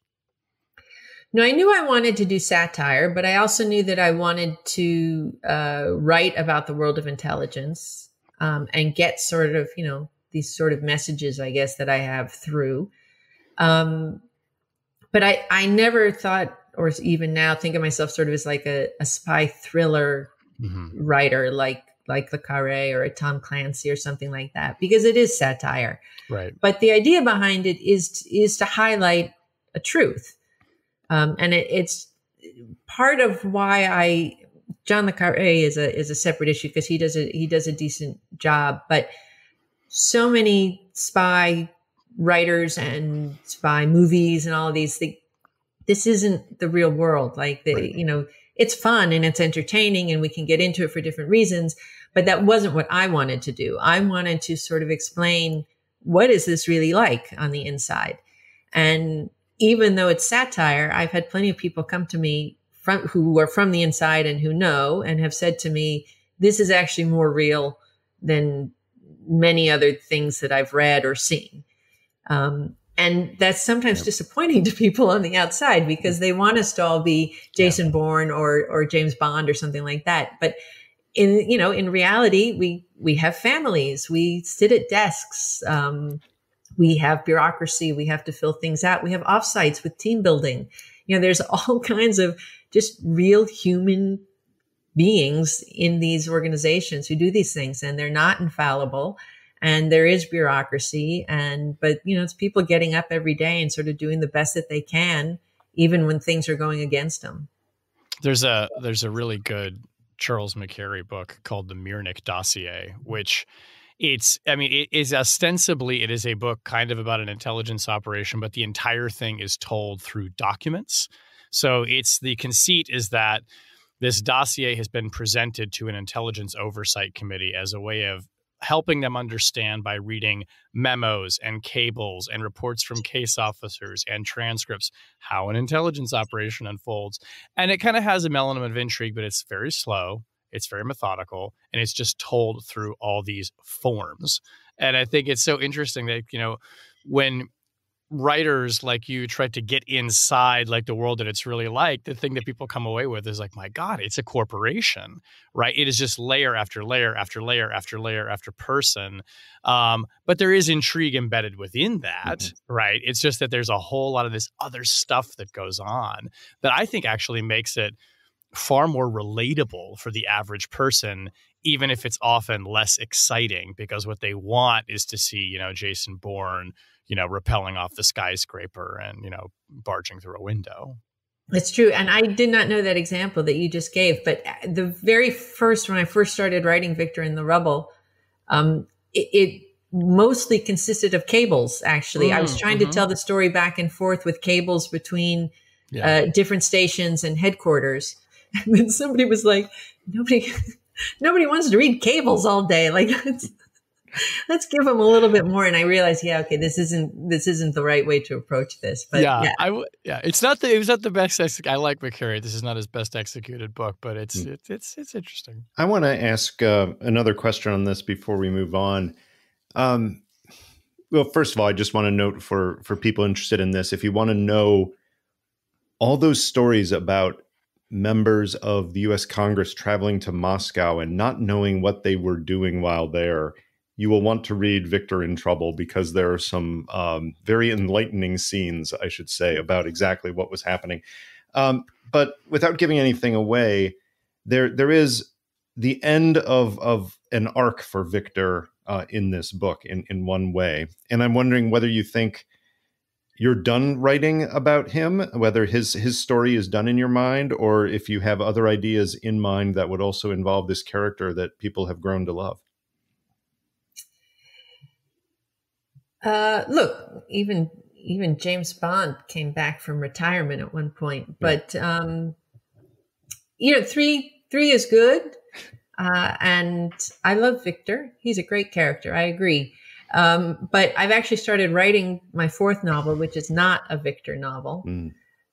No, I knew I wanted to do satire, but I also knew that I wanted to write about the world of intelligence and get sort of, these sort of messages, I guess, that I have through. But I never thought, or even now think of myself sort of as like a spy thriller writer, like Le Carré or a Tom Clancy or something like that, because it is satire. Right. But the idea behind it is to highlight a truth. And it's part of why John Le Carré is a separate issue, because he does a decent job. But so many spy writers and spy movies and all of these things, this isn't the real world. Like it's fun and it's entertaining and we can get into it for different reasons, but that wasn't what I wanted to do. I wanted to sort of explain, what is this really like on the inside? And even though it's satire, I've had plenty of people come to me who are from the inside and who know and have said to me, this is actually more real than many other things that I've read or seen. And that's sometimes disappointing to people on the outside, because they want us to all be Jason Bourne or James Bond or something like that. But in reality, we have families, we sit at desks, we have bureaucracy, we have to fill things out, we have offsites with team building. There's all kinds of just real human beings in these organizations who do these things, and they're not infallible. And there is bureaucracy, but it's people getting up every day and sort of doing the best that they can, even when things are going against them. There's a really good Charles McCarry book called The Mirnick Dossier, which it is ostensibly, it is a book kind of about an intelligence operation, but the entire thing is told through documents. So the conceit is that this dossier has been presented to an intelligence oversight committee as a way of helping them understand, by reading memos and cables and reports from case officers and transcripts, how an intelligence operation unfolds. And it kind of has an element of intrigue, but it's very slow, it's very methodical, and it's just told through all these forms. And I think it's so interesting that, when writers like you try to get inside like the world that it's really like, the thing that people come away with is like, my God, it's a corporation, right? It is just layer after layer after layer after layer after person. But there is intrigue embedded within that, right? It's just that there's a whole lot of this other stuff that goes on that I think actually makes it far more relatable for the average person, even if it's often less exciting, because what they want is to see, Jason Bourne, rappelling off the skyscraper and, barging through a window. It's true. And I did not know that example that you just gave, but the very first, when I first started writing Victor in the Rubble, it mostly consisted of cables, actually. I was trying to tell the story back and forth with cables between different stations and headquarters. And then somebody was like, nobody wants to read cables all day. Like, let's give them a little bit more. And I realized, this isn't the right way to approach this. But it was not the best. I like McCarry. This is not his best executed book, but it's interesting. I want to ask another question on this before we move on. Well, first of all, I just want to note for people interested in this, if you want to know all those stories about members of the U.S. Congress traveling to Moscow and not knowing what they were doing while there, you will want to read Victor in Trouble, because there are some very enlightening scenes, I should say, about exactly what was happening. But without giving anything away, there is the end of an arc for Victor in this book in one way. And I'm wondering whether you think you're done writing about him, whether his story is done in your mind, or if you have other ideas in mind that would also involve this character that people have grown to love. Look, even James Bond came back from retirement at one point, but three is good, and I love Victor. He's a great character. I agree. But I've actually started writing my fourth novel, which is not a Victor novel.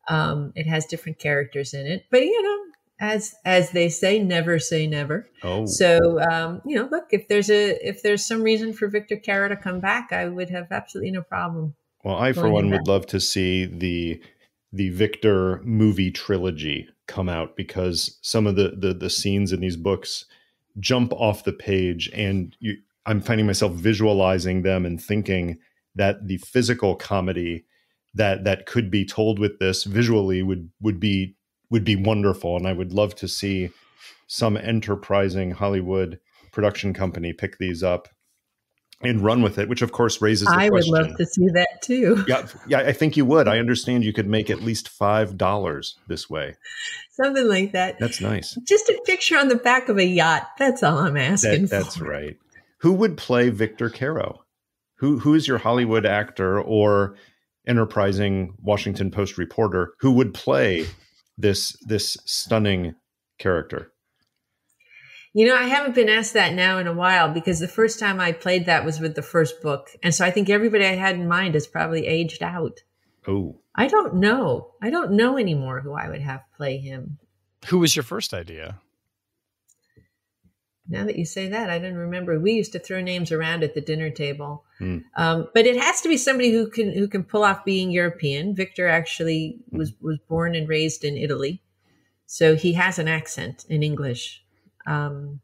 It has different characters in it, but as they say never. Oh. So, look, if there's some reason for Victor Kara to come back, I would have absolutely no problem. Well, I, for one, would love to see the Victor movie trilogy come out, because some of the scenes in these books jump off the page, and I'm finding myself visualizing them and thinking that the physical comedy that could be told with this visually would be wonderful. And I would love to see some enterprising Hollywood production company pick these up and run with it, which of course raises the question. I would love to see that too. Yeah, I think you would. I understand you could make at least $5 this way. Something like that. That's nice. Just a picture on the back of a yacht. That's all I'm asking for. That's right. Who would play Victor Caro? Who is your Hollywood actor or enterprising Washington Post reporter who would play this stunning character? You know, I haven't been asked that now in a while because the first time I played that was with the first book. And so I think everybody I had in mind has probably aged out. Oh. I don't know. I don't know anymore who I would have play him. Who was your first idea? Now that you say that, I didn't remember. We used to throw names around at the dinner table. But it has to be somebody who can pull off being European. Victor actually was born and raised in Italy. So he has an accent in English. And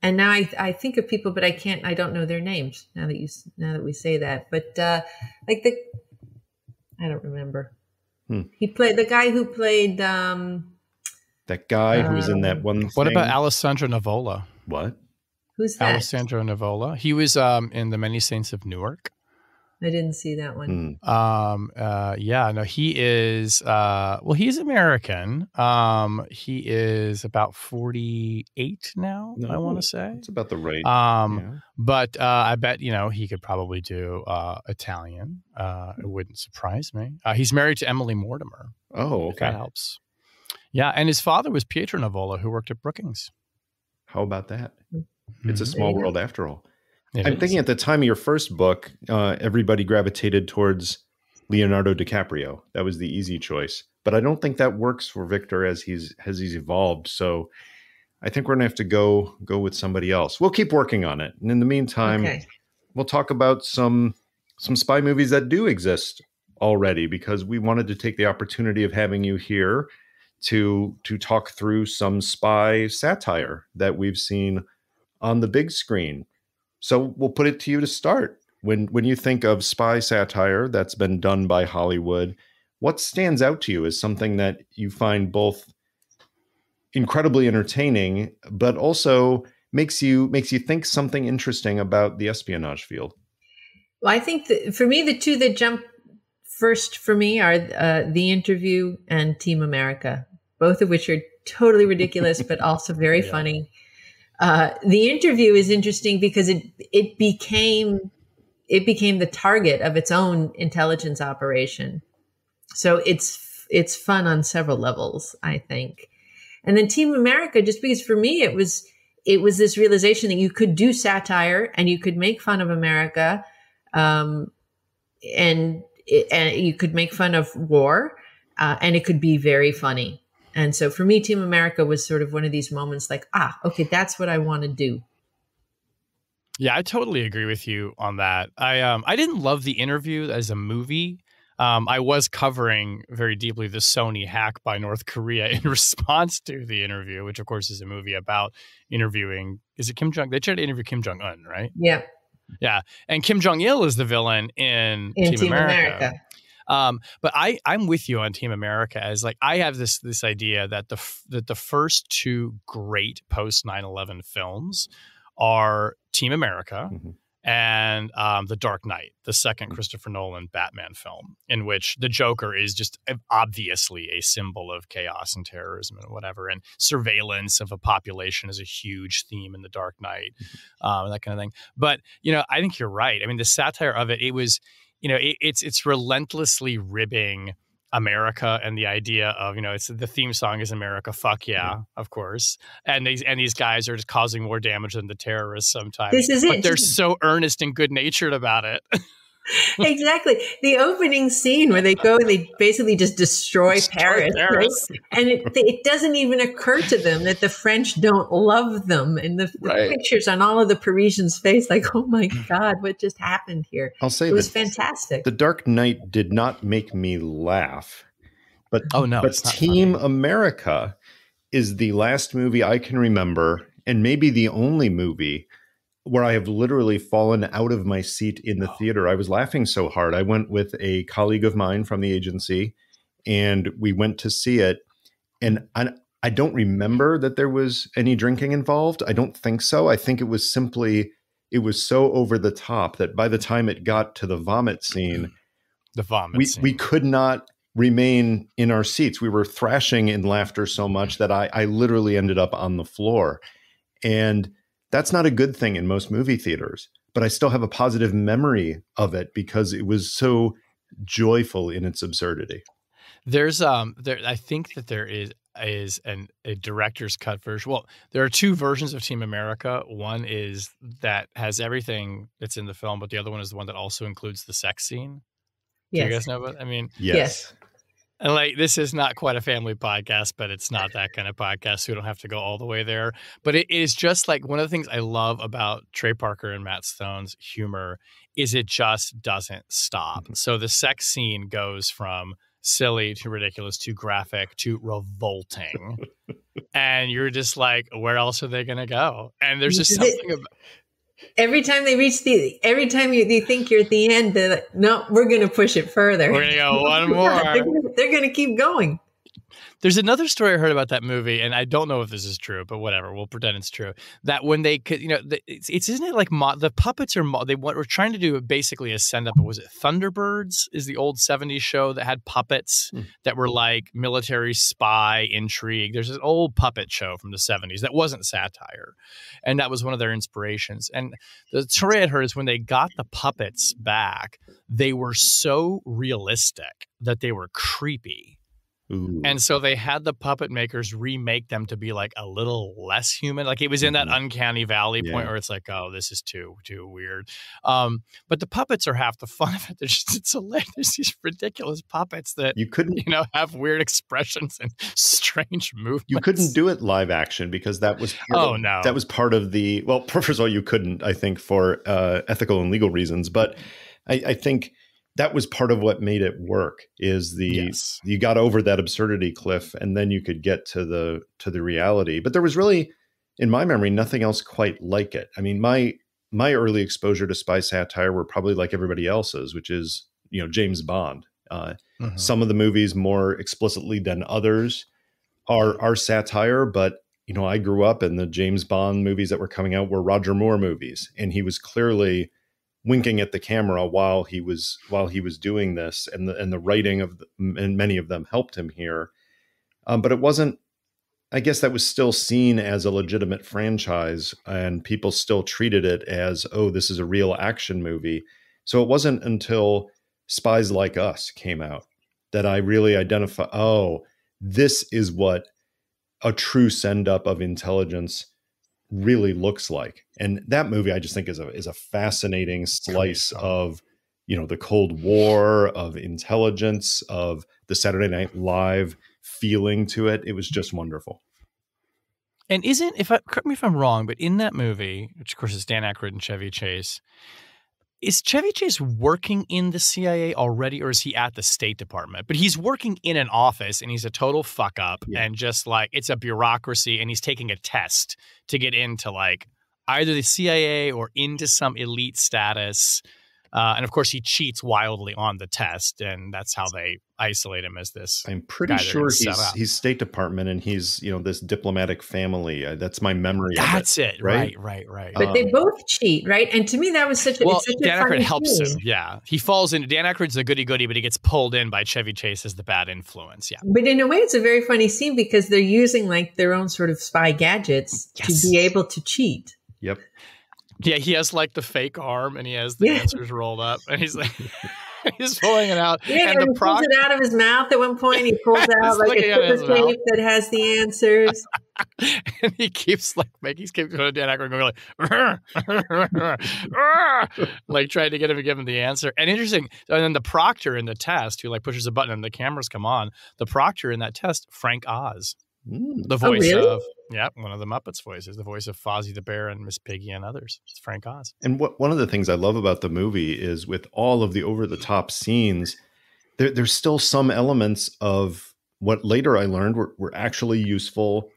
now I think of people, but I don't know their names now that we say that. But I don't remember. He played the guy who played that guy who was in that one. What about Alessandro Nivola? What? Who's that? Alessandro Nivola. He was in The Many Saints of Newark. I didn't see that one. He is, he's American. He is about 48 now, I want to say. It's about the right. But I bet, he could probably do Italian. It wouldn't surprise me. He's married to Emily Mortimer. Oh, okay. If that helps. Yeah. And his father was Pietro Nivola, who worked at Brookings. How about that? It's a small world after all. I'm thinking at the time of your first book, everybody gravitated towards Leonardo DiCaprio. That was the easy choice. But I don't think that works for Victor as he's evolved. So I think we're going to have to go with somebody else. We'll keep working on it. And in the meantime, we'll talk about some spy movies that do exist already, because we wanted to take the opportunity of having you here to talk through some spy satire that we've seen on the big screen. So we'll put it to you to start. When you think of spy satire that's been done by Hollywood, what stands out to you as something that you find both incredibly entertaining, but also makes you think something interesting about the espionage field? Well, I think for me, the two that jump first for me are The Interview and Team America, both of which are totally ridiculous, but also very funny. The Interview is interesting because it became the target of its own intelligence operation. So it's fun on several levels, I think. And then Team America, just because for me it was this realization that you could do satire and you could make fun of America, and you could make fun of war, and it could be very funny. And so for me, Team America was sort of one of these moments like, okay, that's what I want to do. Yeah, I totally agree with you on that. I didn't love The Interview as a movie. I was covering very deeply the Sony hack by North Korea in response to The Interview, which of course is a movie about interviewing. Is it Kim Jong? They tried to interview Kim Jong-un, right? Yeah. Yeah. And Kim Jong-il is the villain in Team America. But I'm with you on Team America as like, I have this idea that the first two great post 9/11 films are Team America and The Dark Knight, the second Christopher Nolan Batman film, in which the Joker is just obviously a symbol of chaos and terrorism and whatever, and surveillance of a population is a huge theme in The Dark Knight, that kind of thing. But I think you're right. I mean, the satire of it was. It's relentlessly ribbing America and the idea of, it's the theme song is America, fuck yeah, of course. And these guys are just causing more damage than the terrorists sometimes. This is but they're so earnest and good natured about it. Exactly. The opening scene where they go and they basically just destroy Paris. Right? And it doesn't even occur to them that the French don't love them. And the pictures on all of the Parisians' face, like, oh my God, what just happened here? I'll say it was fantastic. The Dark Knight did not make me laugh. But Team funny. America is the last movie I can remember, and maybe the only movie where I have literally fallen out of my seat in the theater. I was laughing so hard. I went with a colleague of mine from the agency, and we went to see it. And I don't remember that there was any drinking involved. I don't think so. I think it was simply, it was so over the top that by the time it got to the vomit scene, we could not remain in our seats. We were thrashing in laughter so much that I literally ended up on the floor. And that's not a good thing in most movie theaters, but I still have a positive memory of it because it was so joyful in its absurdity. There's I think that there is a director's cut version. Well, there are two versions of Team America. One is that has everything that's in the film, but the other one is the one that also includes the sex scene. Yes. Do you guys know about? I mean, yes. And like, this is not quite a family podcast, but it's not that kind of podcast, so we don't have to go all the way there. But it is just like one of the things I love about Trey Parker and Matt Stone's humor is it just doesn't stop. Mm-hmm. So the sex scene goes from silly to ridiculous to graphic to revolting. And you're just like, where else are they going to go? And there's just something about... Every time they reach every time you think you're at the end, they're like, no, we're going to push it further. We're going to go one more. They're going to keep going. There's another story I heard about that movie, and I don't know if this is true, but whatever, we'll pretend it's true. That when they could, isn't it like the puppets are they were trying to do basically a send up. Was it Thunderbirds? Is the old '70s show that had puppets that were like military spy intrigue? There's an old puppet show from the '70s that wasn't satire, and that was one of their inspirations. And the story I heard is when they got the puppets back, they were so realistic that they were creepy. Ooh. And so they had the puppet makers remake them to be like a little less human. Like it was in that uncanny valley point where it's like, oh, this is too weird. But the puppets are half the fun of it. It's hilarious. There's these ridiculous puppets that you couldn't, have weird expressions and strange movements. You couldn't do it live action because that was that was part of the, well, first of all, you couldn't, I think, for ethical and legal reasons. But I think that was part of what made it work is you got over that absurdity cliff and then you could get to the reality. But there was really, in my memory, nothing else quite like it. I mean, my early exposure to spy satire were probably like everybody else's, which is, James Bond. Some of the movies more explicitly than others are satire, but I grew up and the James Bond movies that were coming out were Roger Moore movies, and he was clearly winking at the camera while he was doing this, and the writing and many of them helped him here. But it wasn't, I guess that was still seen as a legitimate franchise and people still treated it as, oh, this is a real action movie. So it wasn't until Spies Like Us came out that I really identify, oh, this is what a true send up of intelligence really looks like. And that movie I just think is a fascinating slice of the Cold War, of intelligence, of the Saturday Night Live feeling to it. It was just wonderful. And correct me if I'm wrong, but in that movie, which of course is Dan Aykroyd and Chevy Chase, is Chevy Chase working in the CIA already, or is he at the State Department? But he's working in an office and he's a total fuck up and just like it's a bureaucracy, and he's taking a test to get into like either the CIA or into some elite status. And of course, he cheats wildly on the test, and that's how they isolate him as this. I'm pretty sure he's State Department, and he's this diplomatic family. That's my memory. That's it. Right. But they both cheat, right? And to me, that was such a Dan Aykroyd helps scene. him. Yeah, he falls into Dan Aykroyd's the goody goody, but he gets pulled in by Chevy Chase as the bad influence. Yeah, but in a way, it's a very funny scene because they're using like their own sort of spy gadgets to be able to cheat. Yep. Yeah, he has like the fake arm and he has the answers rolled up and he's like, he's pulling it out. Yeah, and he pulls it out of his mouth at one point. He pulls out like a paper tape that has the answers. And he keeps like going to Dan Aykroyd going like trying to get him to give him the answer. And interesting. And then the proctor in the test who like pushes a button and the cameras come on. The proctor in that test, Frank Oz. The voice of one of the Muppets voices, the voice of Fozzie the Bear and Miss Piggy and others. It's Frank Oz. And one of the things I love about the movie is with all of the over-the-top scenes, there's still some elements of what later I learned were actually useful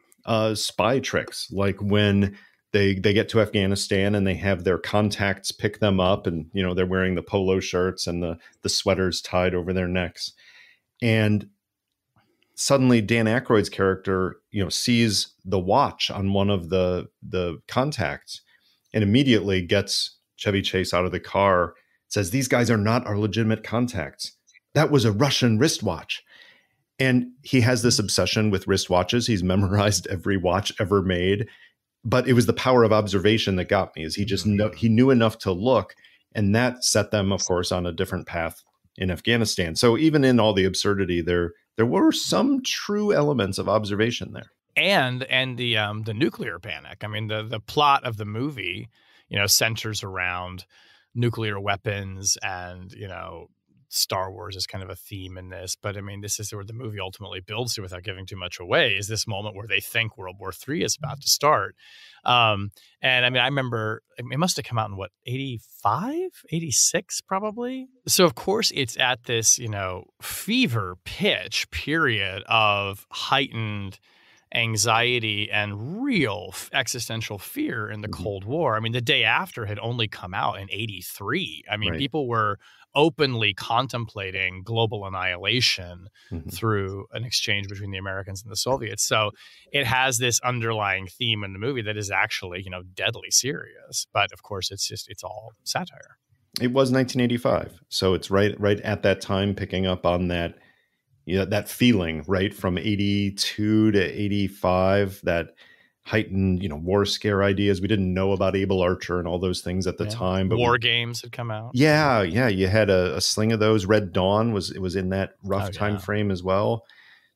spy tricks. Like when they get to Afghanistan and they have their contacts pick them up, and they're wearing the polo shirts and the sweaters tied over their necks. And suddenly Dan Aykroyd's character, sees the watch on one of the contacts and immediately gets Chevy Chase out of the car, says, "These guys are not our legitimate contacts. That was a Russian wristwatch." And he has this obsession with wristwatches. He's memorized every watch ever made, but it was the power of observation that got me. Is he just he knew enough to look, and that set them, of course, on a different path in Afghanistan. So even in all the absurdity, there were some true elements of observation there. And the nuclear panic. I mean, the plot of the movie, centers around nuclear weapons, and Star Wars is kind of a theme in this. But I mean, this is where the movie ultimately builds to, without giving too much away, is this moment where they think World War III is about to start. And I mean, I remember it must have come out in 85, 86, probably. So of course it's at this, fever pitch period of heightened anxiety and real existential fear in the Cold War. I mean, the day after had only come out in 83. I mean, people were openly contemplating global annihilation through an exchange between the Americans and the Soviets. So it has this underlying theme in the movie that is actually, deadly serious. But of course, it's all satire. It was 1985. So it's right at that time, picking up on that, that feeling, right, from 82 to 85, that heightened, war scare ideas. We didn't know about Able Archer and all those things at the time. But War Games had come out. Yeah. You had a sling of those. Red Dawn was in that rough time frame as well.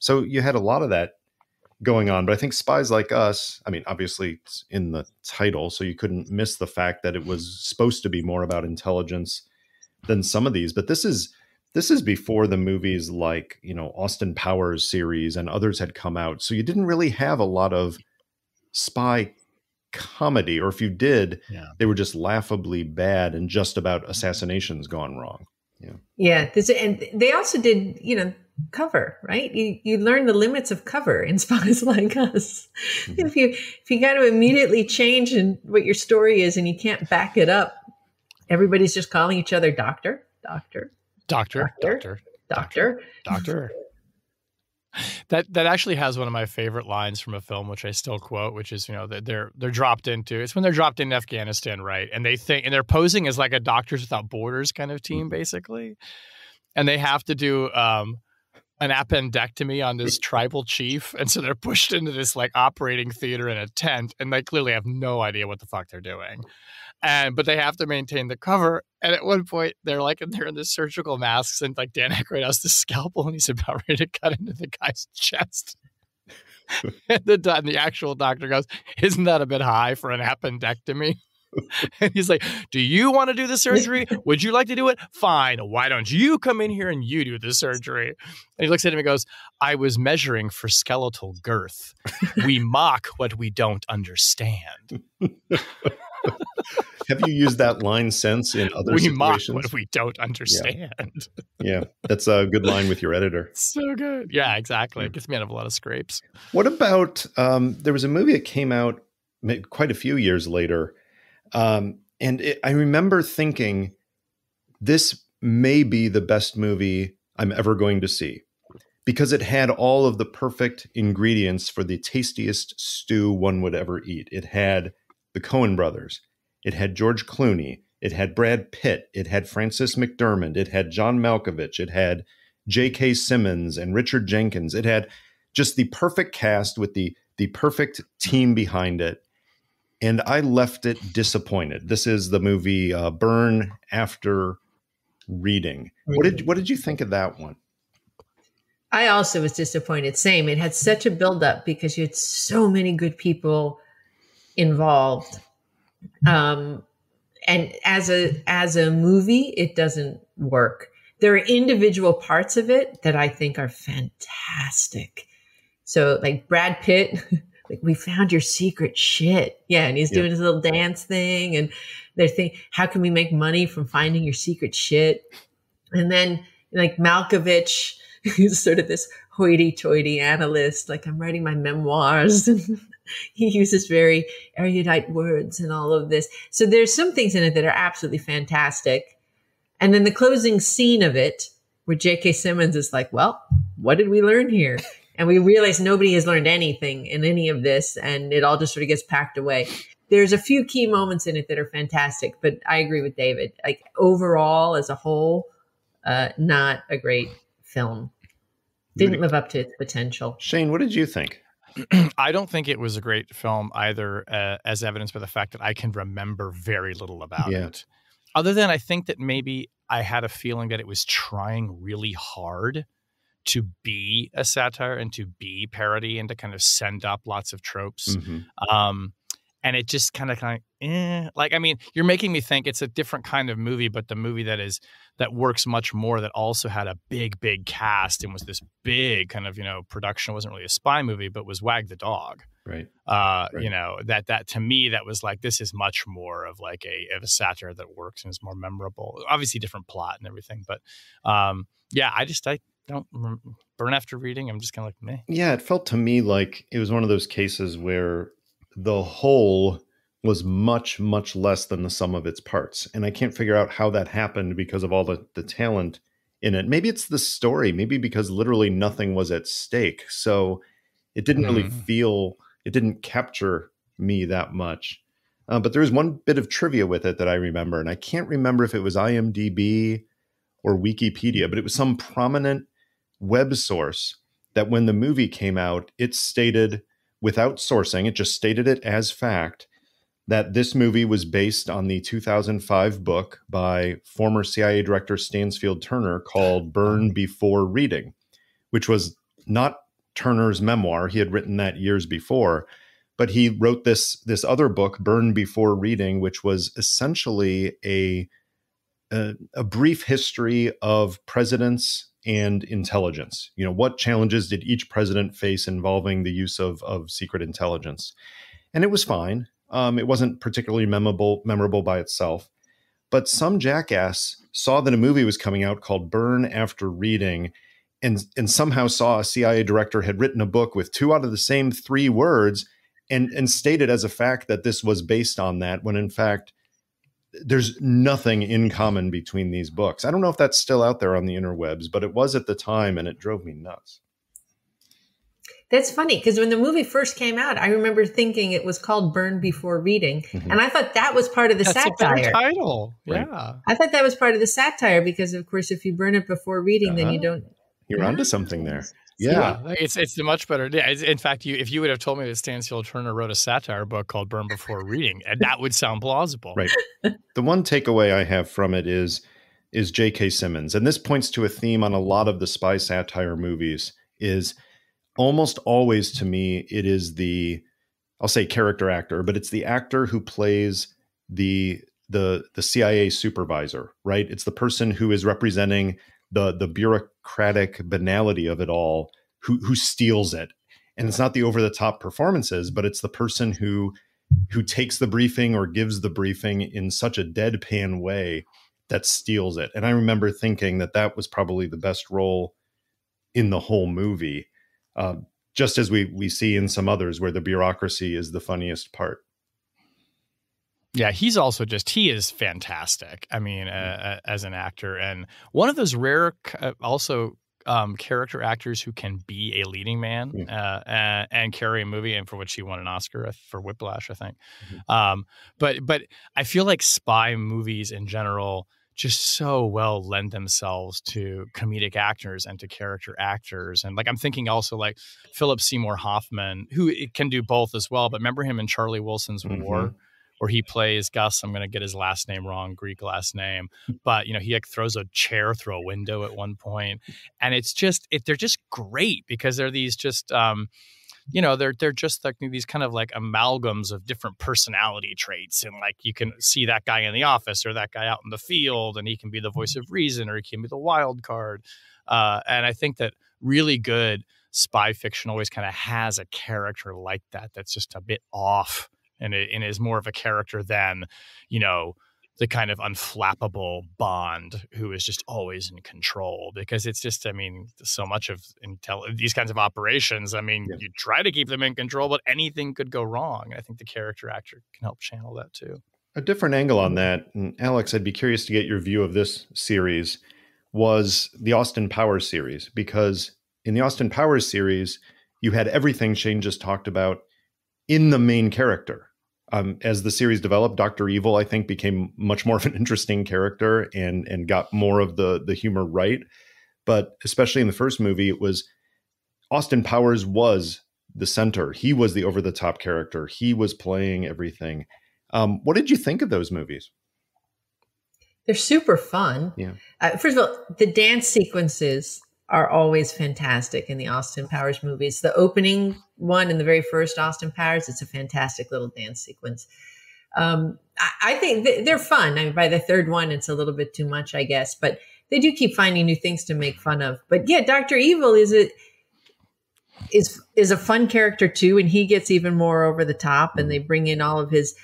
So you had a lot of that going on. But I think Spies Like Us, I mean, obviously it's in the title, so you couldn't miss the fact that it was supposed to be more about intelligence than some of these. But this is before the movies like, Austin Powers series and others had come out. So you didn't really have a lot of spy comedy, or if you did, they were just laughably bad and just about assassinations gone wrong. And they also did, cover, right? You learn the limits of cover in Spies Like Us. If you got to immediately change in what your story is and you can't back it up, everybody's just calling each other doctor. That actually has one of my favorite lines from a film, which I still quote, which is, that they're dropped into, it's when they're dropped into Afghanistan, right? And they're posing as like a Doctors Without Borders kind of team, basically. And they have to do an appendectomy on this tribal chief. And so they're pushed into this like operating theater in a tent, and they clearly have no idea what the fuck they're doing. But they have to maintain the cover. And at one point, they're in the surgical masks, and like Dan Aykroyd has the scalpel, and he's about ready to cut into the guy's chest. And the actual doctor goes, "Isn't that a bit high for an appendectomy?" And he's like, "Do you want to do the surgery? Would you like to do it? Fine. Why don't you come in here and you do the surgery?" And he looks at him and goes, "I was measuring for skeletal girth. We mock what we don't understand." Have you used that line since in other situations? We mock what we don't understand. Yeah, that's a good line with your editor. So good. Yeah, exactly. It gets me out of a lot of scrapes. What about, there was a movie that came out quite a few years later. I remember thinking, this may be the best movie I'm ever going to see, because it had all of the perfect ingredients for the tastiest stew one would ever eat. It had the Coen brothers. It had George Clooney. It had Brad Pitt. It had Frances McDormand. It had John Malkovich. It had J.K. Simmons and Richard Jenkins. It had just the perfect cast with the perfect team behind it. And I left it disappointed. This is the movie Burn After Reading. What did you think of that one? I also was disappointed. Same. It had such a buildup because you had so many good people involved. And as a movie, it doesn't work. There are individual parts of it that I think are fantastic. So like Brad Pitt, like, "We found your secret shit." Yeah. And he's doing his little dance thing, and they're thinking, how can we make money from finding your secret shit? And then like Malkovich, who's sort of this hoity-toity analyst, like, "I'm writing my memoirs." He uses very erudite words and all of this. So there's some things in it that are absolutely fantastic. And then the closing scene of it, where J.K. Simmons is like, well, what did we learn here? And we realize nobody has learned anything in any of this, and it all just sort of gets packed away. There's a few key moments in it that are fantastic, but I agree with David. Like overall, as a whole, not a great film. Didn't live up to its potential. Shane, what did you think? I don't think it was a great film either, as evidenced by the fact that I can remember very little about it. Other than I think that maybe I had a feeling that it was trying really hard to be a satire and to be parody and to kind of send up lots of tropes. And it just kind of like, I mean, you're making me think it's a different kind of movie, but the movie that works much more, that also had a big cast and was this big kind of, production. It wasn't really a spy movie, but was Wag the Dog. Right. That to me, that was like, this is much more of like a satire that works and is more memorable. Obviously different plot and everything, but I don't remember. Burn After Reading, I'm just kind of like, meh. Yeah, it felt to me like it was one of those cases where the whole was much less than the sum of its parts. And I can't figure out how that happened because of all the talent in it. Maybe it's the story, maybe because literally nothing was at stake. So it didn't really it didn't capture me that much. But there was one bit of trivia with it that I remember, and I can't remember if it was IMDb or Wikipedia, but it was some prominent web source that when the movie came out, it stated, without sourcing, it just stated it as fact, that this movie was based on the 2005 book by former CIA Director Stansfield Turner called Burn Before Reading, which was not Turner's memoir. He had written that years before, but he wrote this other book, Burn Before Reading, which was essentially a brief history of presidents and intelligence. What challenges did each president face involving the use of secret intelligence? And it was fine. It wasn't particularly memorable by itself, but some jackass saw that a movie was coming out called Burn After Reading, and somehow saw a CIA director had written a book with 2 out of the same 3 words and stated as a fact that this was based on that, when in fact there's nothing in common between these books. I don't know if that's still out there on the interwebs, but it was at the time, and it drove me nuts. That's funny, because when the movie first came out, I remember thinking it was called Burn Before Reading. And I thought that was part of the satire. That's a title. Right. Yeah. I thought that was part of the satire because, of course, if you burn it before reading, then you don't. You're onto something there. Yeah. It's a much better. Yeah, in fact, if you would have told me that Stansfield Turner wrote a satire book called Burn Before Reading, and that would sound plausible. Right. The one takeaway I have from it is J.K. Simmons. And this points to a theme on a lot of the spy satire movies, is almost always, to me, it is I'll say character actor, but it's the actor who plays the CIA supervisor, right? It's the person who is representing the bureaucratic banality of it all, who steals it. And it's not the over-the-top performances, but it's the person who takes the briefing or gives the briefing in such a deadpan way that steals it. And I remember thinking that was probably the best role in the whole movie, just as we see in some others where the bureaucracy is the funniest part. Yeah, he is fantastic. I mean, as an actor, and one of those rare character actors who can be a leading man and carry a movie, and for which he won an Oscar for Whiplash, I think. But I feel like spy movies in general just so well lend themselves to comedic actors and to character actors. And like, I'm thinking also like Philip Seymour Hoffman, who can do both as well. But remember him in Charlie Wilson's War, where he plays Gus. I'm going to get his last name wrong, Greek last name. But, he like throws a chair through a window at one point. And it's just, they're just great because they're these just, they're just like these kind of like amalgams of different personality traits. And like, you can see that guy in the office or that guy out in the field, and he can be the voice of reason, or he can be the wild card. And I think that really good spy fiction always kind of has a character like that, that's just a bit off. And it is more of a character than, the kind of unflappable Bond who is just always in control, because it's just, I mean, so much of these kinds of operations, I mean, you try to keep them in control, but anything could go wrong. I think the character actor can help channel that too. A different angle on that, and Alex, I'd be curious to get your view of this series, was the Austin Powers series, because in the Austin Powers series, you had everything Shane just talked about in the main character. As the series developed, Dr. Evil, I think, became much more of an interesting character and got more of the humor right. But especially in the first movie, it was Austin Powers was the center. He was the over-the-top character. He was playing everything. What did you think of those movies? They're super fun. Yeah. First of all, the dance sequences are always fantastic in the Austin Powers movies. The opening one in the very first Austin Powers, it's a fantastic little dance sequence. I think they're fun. I mean, by the third one, it's a little bit too much, I guess, but they do keep finding new things to make fun of. But yeah, Dr. Evil is a fun character too, and he gets even more over the top, and they bring in all of his,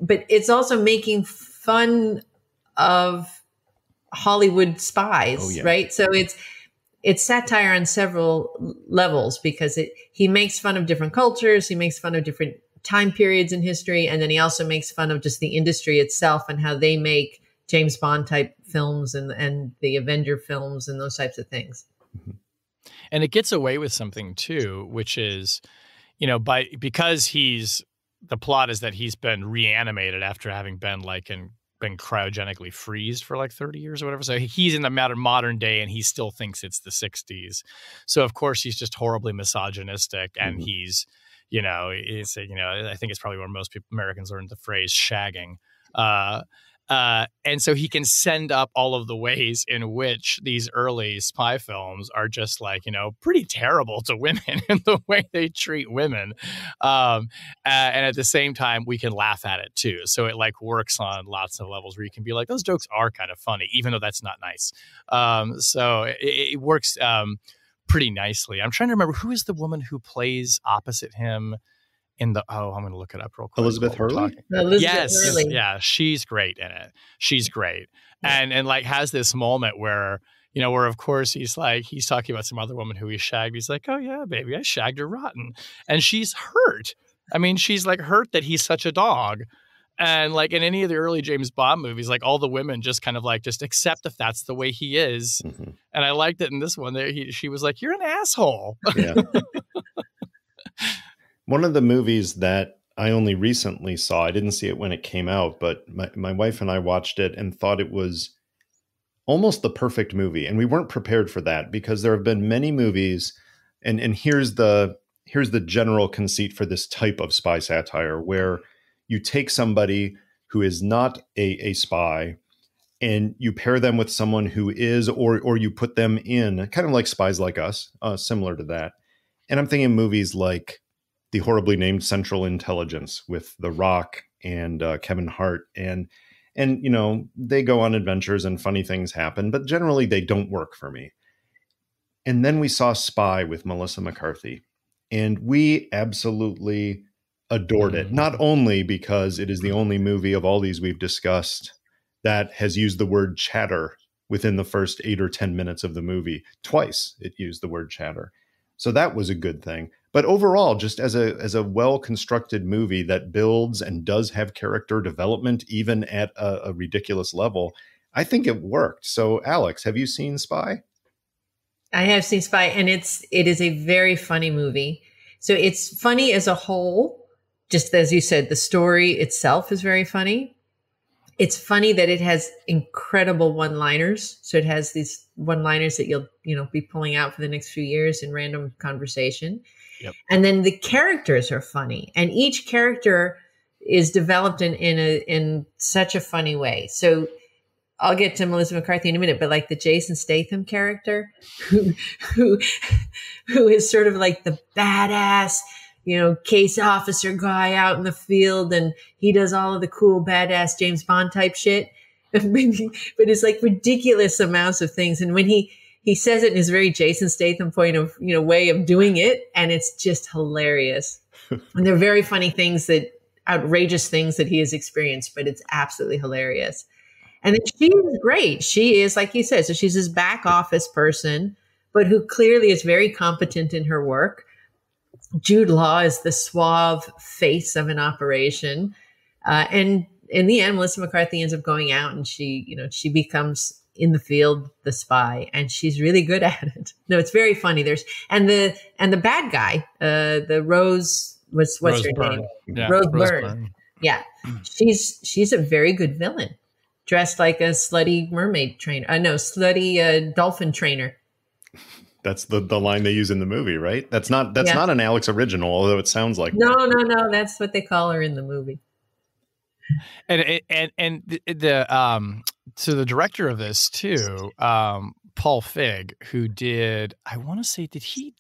but it's also making fun of Hollywood spies, right? So it's satire on several levels, because he makes fun of different cultures, he makes fun of different time periods in history, and then he also makes fun of just the industry itself and how they make James Bond type films and the Avenger films and those types of things. And it gets away with something too, which is, because the plot is that he's been reanimated after having been been cryogenically freezed for like 30 years or whatever. So he's in the modern day, and he still thinks it's the 60s. So of course he's just horribly misogynistic, and he's, I think it's probably where most Americans learned the phrase shagging. And so he can send up all of the ways in which these early spy films are just pretty terrible to women in the way they treat women. And at the same time, we can laugh at it too. So it works on lots of levels where you can be like, those jokes are kind of funny, even though that's not nice. So it works pretty nicely. I'm trying to remember, who is the woman who plays opposite him in the, I'm going to look it up real quick. Elizabeth Hurley? Hurley. Yeah, she's great in it. She's great. And has this moment where, where of course he's talking about some other woman who he shagged. He's like, oh yeah, baby, I shagged her rotten. And she's hurt. I mean, she's hurt that he's such a dog. And in any of the early James Bond movies, all the women just kind of just accept if that's the way he is. Mm-hmm. And I liked it in this one. She was like, you're an asshole. Yeah. One of the movies that I only recently saw, I didn't see it when it came out, but my wife and I watched it and thought it was almost the perfect movie. And we weren't prepared for that, because there have been many movies, and here's the general conceit for this type of spy satire, where you take somebody who is not a spy and you pair them with someone who is, or you put them in kind of like Spies Like Us, similar to that. And I'm thinking movies like the horribly named Central Intelligence with The Rock and Kevin Hart, and they go on adventures and funny things happen, but generally they don't work for me. And then we saw Spy with Melissa McCarthy, and we absolutely adored it. Not only because it is the only movie of all these we've discussed that has used the word chatter within the first 8 or 10 minutes of the movie. Twice it used the word chatter. So that was a good thing. But overall, just as a well-constructed movie that builds and does have character development, even at a ridiculous level, I think it worked. So, Alex, have you seen Spy? I have seen Spy, and it is a very funny movie. So it's funny as a whole. Just as you said, the story itself is very funny. It's funny that it has incredible one-liners. So it has these one-liners that you'll be pulling out for the next few years in random conversation. Yep. And then the characters are funny, and each character is developed in such a funny way. So I'll get to Melissa McCarthy in a minute, but the Jason Statham character, who is sort of the badass, case officer guy out in the field, and he does all of the cool badass James Bond type shit, but it's ridiculous amounts of things. And when he says it in his very Jason Statham way of doing it, and it's just hilarious. And they're very funny things, outrageous things that he has experienced, but it's absolutely hilarious. And then she is great. She is, like you said, so she's this back office person, but who clearly is very competent in her work. Jude Law is the suave face of an operation. And in the end, Melissa McCarthy ends up going out and she becomes in the field the spy, and she's really good at it. No, it's very funny. And the bad guy, the Rose, what's her name? Yeah. Rose Byrne. Yeah. She's a very good villain, dressed like a slutty mermaid trainer. Slutty dolphin trainer. That's the line they use in the movie, right? That's not an Alex original, although it sounds like no. That's what they call her in the movie. So the director of this too, Paul Feig, who did, I want to say, did Paul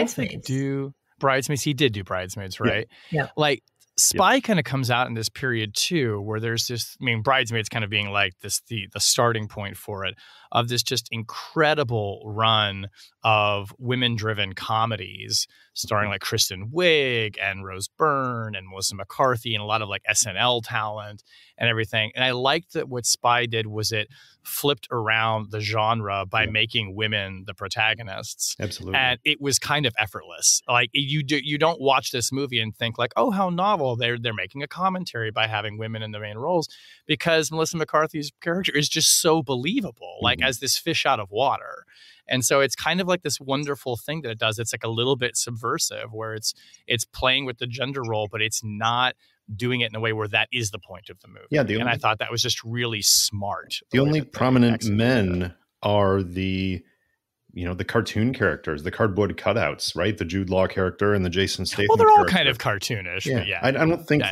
Feig do Bridesmaids? He did do Bridesmaids, right? Yeah. Like Spy kind of comes out in this period too, where there's this, Bridesmaids kind of being like this, the starting point for it, of this just incredible run of women-driven comedies starring like Kristen Wiig and Rose Byrne and Melissa McCarthy and a lot of like SNL talent and everything. And I liked that what Spy did was it flipped around the genre by making women the protagonists. Absolutely. And it was kind of effortless. Like you don't watch this movie and think like, oh, how novel. They're making a commentary by having women in the main roles, because Melissa McCarthy's character is just so believable, like as this fish out of water. And so it's kind of like this wonderful thing that it does. It's like a little bit subversive, where it's playing with the gender role, but it's not doing it in a way where that is the point of the movie. Yeah, and I thought that was just really smart. The only prominent men are the cartoon characters, the cardboard cutouts, right? The Jude Law character and the Jason Statham. Well, they're all character. kind of cartoonish. Yeah, but yeah. I don't think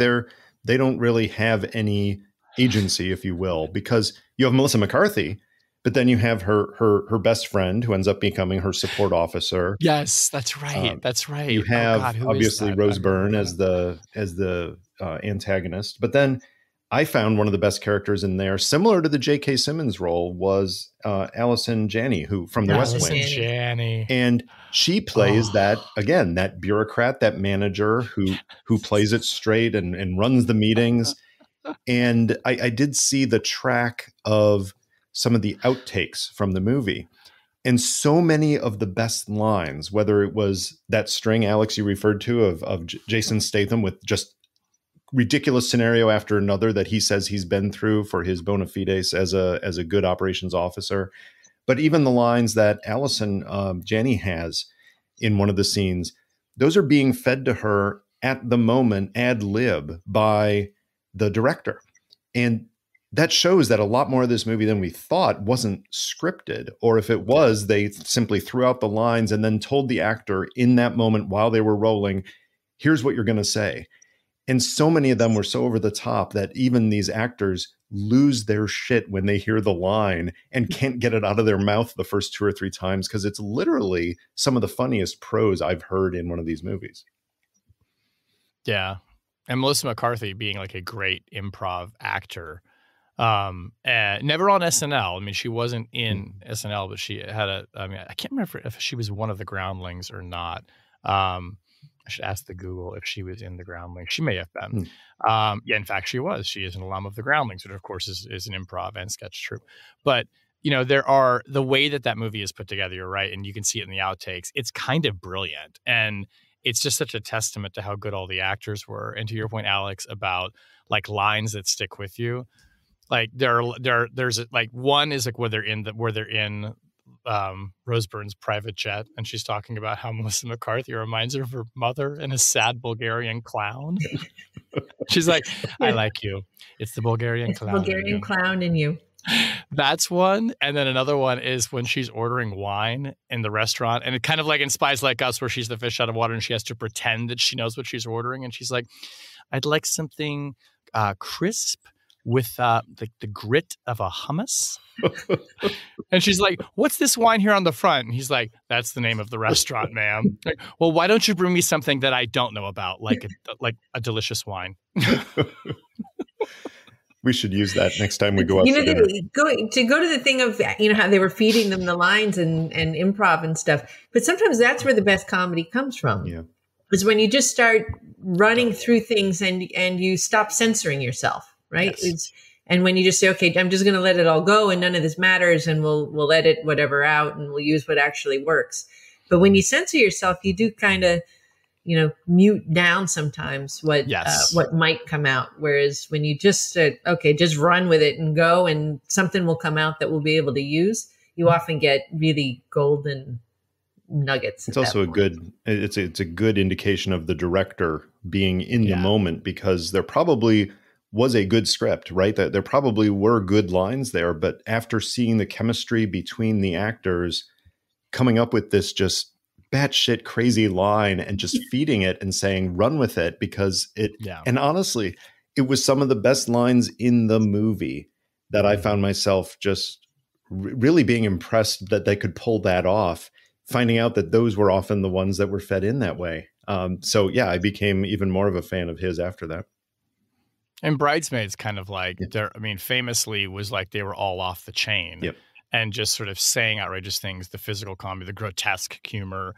they don't really have any agency, if you will, because you have Melissa McCarthy, but then you have her best friend who ends up becoming her support officer. Yes, that's right. That's right. You have obviously Rose Byrne as the antagonist, but then I found one of the best characters in there, similar to the J.K. Simmons role, was Allison Janney, who from The West Wing. Janney. And she plays that bureaucrat, that manager who plays it straight and runs the meetings. And I did see the track of some of the outtakes from the movie. And so many of the best lines, whether it was that string, Alex, you referred to of Jason Statham with just ridiculous scenario after another that he says he's been through for his bona fides as a good operations officer. But even the lines that Allison Janney has in one of the scenes, those are being fed to her at the moment ad lib by the director. And that shows that a lot more of this movie than we thought wasn't scripted, or if it was, they simply threw out the lines and then told the actor in that moment while they were rolling, here's what you're going to say. And so many of them were so over the top that even these actors lose their shit when they hear the line and can't get it out of their mouth the first 2 or 3 times, because it's literally some of the funniest prose I've heard in one of these movies. Yeah. And Melissa McCarthy being like a great improv actor. Never on SNL. I mean, she wasn't in SNL, but she had I can't remember if she was one of the Groundlings or not. I should ask the Google if she was in the Groundlings. She may have been. Yeah, in fact, she was. She is an alum of the Groundlings, which of course is an improv and sketch troupe. But there are the way that movie is put together. You're right, and you can see it in the outtakes. It's kind of brilliant, and it's just such a testament to how good all the actors were. And to your point, Alex, about like lines that stick with you. Like there's like one is like where they're in Rose Byrne's private jet, and she's talking about how Melissa McCarthy reminds her of her mother and a sad Bulgarian clown. She's like, I like you. It's the Bulgarian clown. Bulgarian clown in you. That's one. And then another one is when she's ordering wine in the restaurant, and it kind of like in Spies Like Us, where she's the fish out of water and she has to pretend that she knows what she's ordering. And she's like, I'd like something crisp with the grit of a hummus. And she's like, what's this wine here on the front? And he's like, that's the name of the restaurant, ma'am. Like, well, why don't you bring me something that I don't know about, like a delicious wine? We should use that next time we go out to dinner. Go to the thing of, how they were feeding them the lines and improv and stuff. But sometimes that's where the best comedy comes from. Yeah. Is when you just start running through things and you stop censoring yourself. Right. Yes. And when you just say, okay, I'm just going to let it all go and none of this matters, and we'll edit whatever out and we'll use what actually works. But when you censor yourself, you do kind of, mute down sometimes what might come out. Whereas when you just said, okay, just run with it and go, and something will come out that we'll be able to use, you often get really golden nuggets. It's also it's a good indication of the director being in the moment, because there probably was a good script, right? That there probably were good lines there, but after seeing the chemistry between the actors, coming up with this just batshit crazy line and just feeding it and saying, run with it, because and honestly, it was some of the best lines in the movie that I found myself just really being impressed that they could pull that off, finding out that those were often the ones that were fed in that way. So yeah, I became even more of a fan of his after that. And Bridesmaids kind of like, famously was like they were all off the chain. Yep. And just sort of saying outrageous things, the physical comedy, the grotesque humor.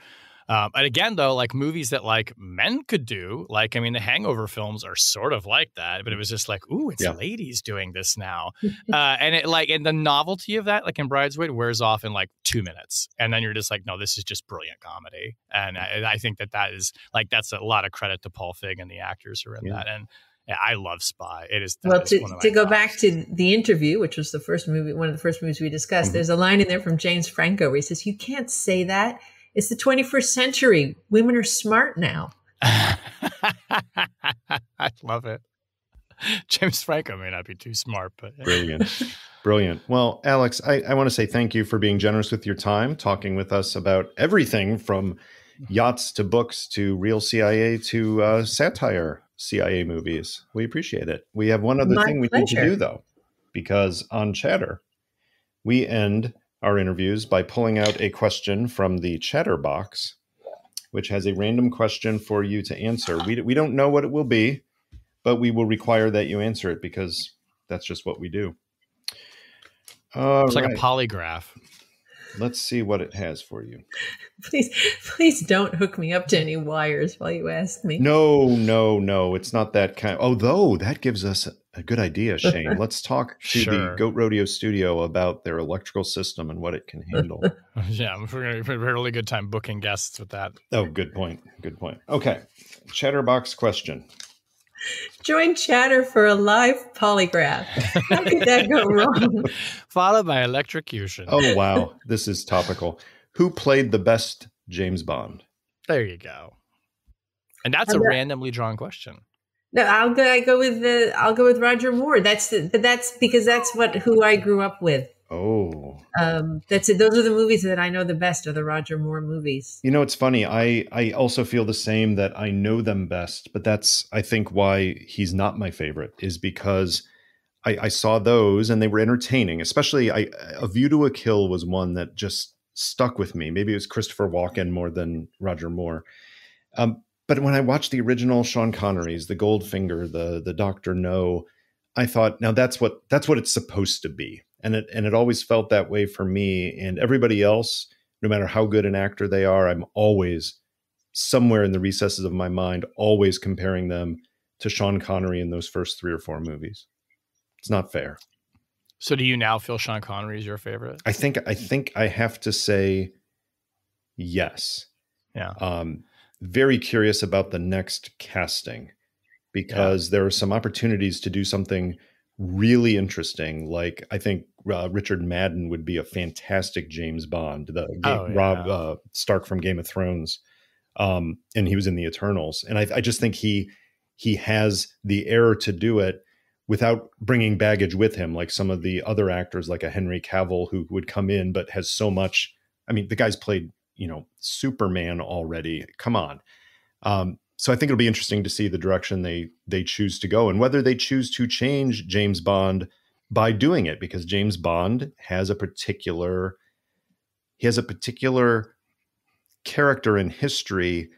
And again, though, like movies that like men could do, like, the Hangover films are sort of like that, but it was just like, ooh, it's ladies doing this now. And the novelty of that, like in Bridesmaid, wears off in like 2 minutes. And then you're just like, no, this is just brilliant comedy. And I think that is like, that's a lot of credit to Paul Feig and the actors who are in that. And yeah, I love Spy. It is to go back to The Interview, which was one of the first movies we discussed. There's a line in there from James Franco where he says, "You can't say that. It's the 21st century. Women are smart now." I love it. James Franco may not be too smart, but Brilliant. Well, Alex, I want to say thank you for being generous with your time, talking with us about everything from yachts to books to real CIA to satire CIA movies. We appreciate it. We have one other thing we need to do, though, because on Chatter, we end our interviews by pulling out a question from the Chatter box, which has a random question for you to answer. We don't know what it will be, but we will require that you answer it because that's just what we do. It's like a polygraph. Let's see what it has for you. Please don't hook me up to any wires while you ask me. No. It's not that kind. Although that gives us a good idea, Shane. Let's talk to the Goat Rodeo studio about their electrical system and what it can handle. Yeah, we're going to have a really good time booking guests with that. Oh, good point. Okay. Chatterbox question. Join Chatter for a live polygraph. How could that go wrong? Followed by electrocution. Oh, wow. This is topical. Who played the best James Bond? There you go. And that's a randomly drawn question. No, I'll go with Roger Moore. That's because that's who I grew up with. Oh, that's it. Those are the movies that I know the best, are the Roger Moore movies. It's funny. I also feel the same, that I know them best, but that's, I think, why he's not my favorite, is because I saw those and they were entertaining. Especially A View to a Kill was one that just stuck with me. Maybe it was Christopher Walken more than Roger Moore. But when I watched the original Sean Connery's, the Goldfinger, the Dr. No, I thought, now that's what it's supposed to be. And it always felt that way for me. And everybody else, no matter how good an actor they are, I'm always, somewhere in the recesses of my mind, always comparing them to Sean Connery in those first 3 or 4 movies. It's not fair. So do you now feel Sean Connery is your favorite? I think I have to say yes. Yeah. Very curious about the next casting, because there are some opportunities to do something really interesting. Like, I think Richard Madden would be a fantastic James Bond, Rob Stark from Game of Thrones. And he was in the Eternals. And I just think he has the air to do it without bringing baggage with him, like some of the other actors, like a Henry Cavill, who would come in but has so much. I mean, the guy's played, Superman already. Come on. So I think it'll be interesting to see the direction they choose to go, and whether they choose to change James Bond by doing it, because James Bond has a particular character in history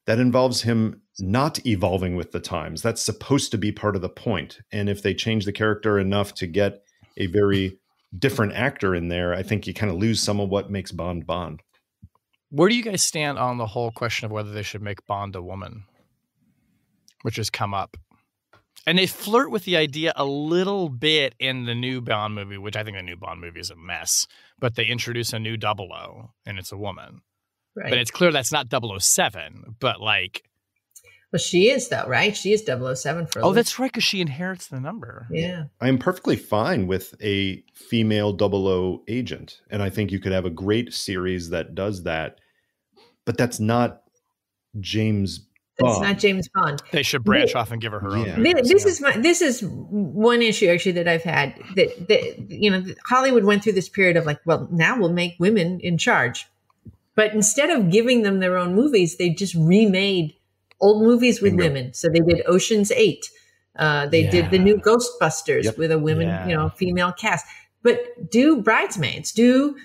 that involves him not evolving with the times. That's supposed to be part of the point. And if they change the character enough to get a very different actor in there, I think you kind of lose some of what makes Bond Bond. Where do you guys stand on the whole question of whether they should make Bond a woman, which has come up? And they flirt with the idea a little bit in the new Bond movie, which I think the new Bond movie is a mess. But they introduce a new 00, and it's a woman. Right. But it's clear that's not 007, but like... Well, she is, though, right? She is 007 for a Oh, that's right, because she inherits the number. Yeah. I'm perfectly fine with a female 00 agent. And I think you could have a great series that does that. But that's not James Bond. That's not James Bond. They should branch off and give her own. This is one issue, actually, that I've had. That Hollywood went through this period of like, well, now we'll make women in charge. But instead of giving them their own movies, they just remade old movies with women. So they did Ocean's 8. They did the new Ghostbusters with a women, female cast. But do Bridesmaids, do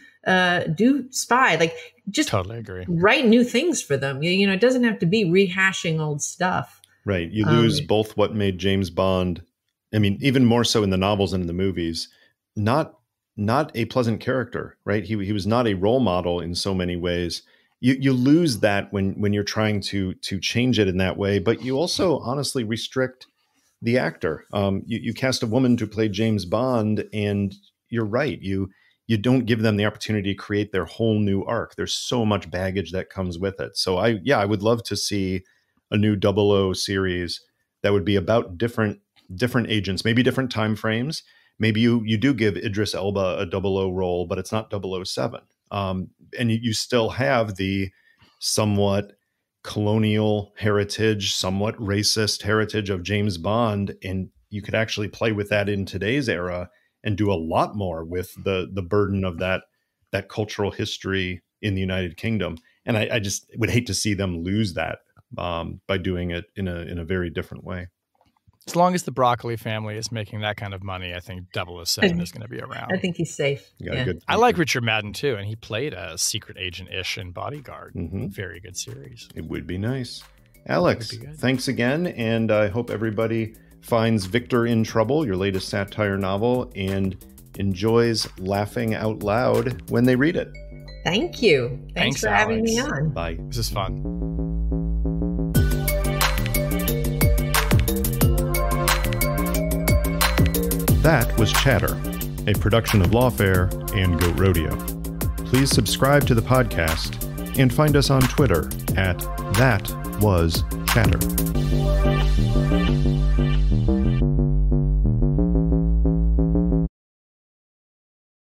Spy, like just totally agree. Write new things for them. It doesn't have to be rehashing old stuff. Right. You lose both what made James Bond, I mean, even more so in the novels and in the movies, not a pleasant character, right? He was not a role model in so many ways. You lose that when you're trying to change it in that way, but you also honestly restrict the actor. You cast a woman to play James Bond, and you're right. You don't give them the opportunity to create their whole new arc. There's so much baggage that comes with it. So I would love to see a new 00 series that would be about different agents, maybe different time frames. Maybe you do give Idris Elba a 00 role, but it's not 007. And you still have the somewhat colonial heritage, somewhat racist heritage of James Bond. And you could actually play with that in today's era and do a lot more with the burden of that cultural history in the United Kingdom. And I just would hate to see them lose that by doing it in a very different way. As long as the Broccoli family is making that kind of money, I think 007 is going to be around. I think he's safe. I like Richard Madden, too, and he played a secret agent-ish in Bodyguard. Mm-hmm. Very good series. It would be nice. Alex, thanks again, and I hope everybody finds Victor in Trouble, your latest satire novel, and enjoys laughing out loud when they read it. Thank you. Thanks for having me on. Bye. This is fun. That was Chatter, a production of Lawfare and Goat Rodeo. Please subscribe to the podcast and find us on Twitter at ThatWasChatter.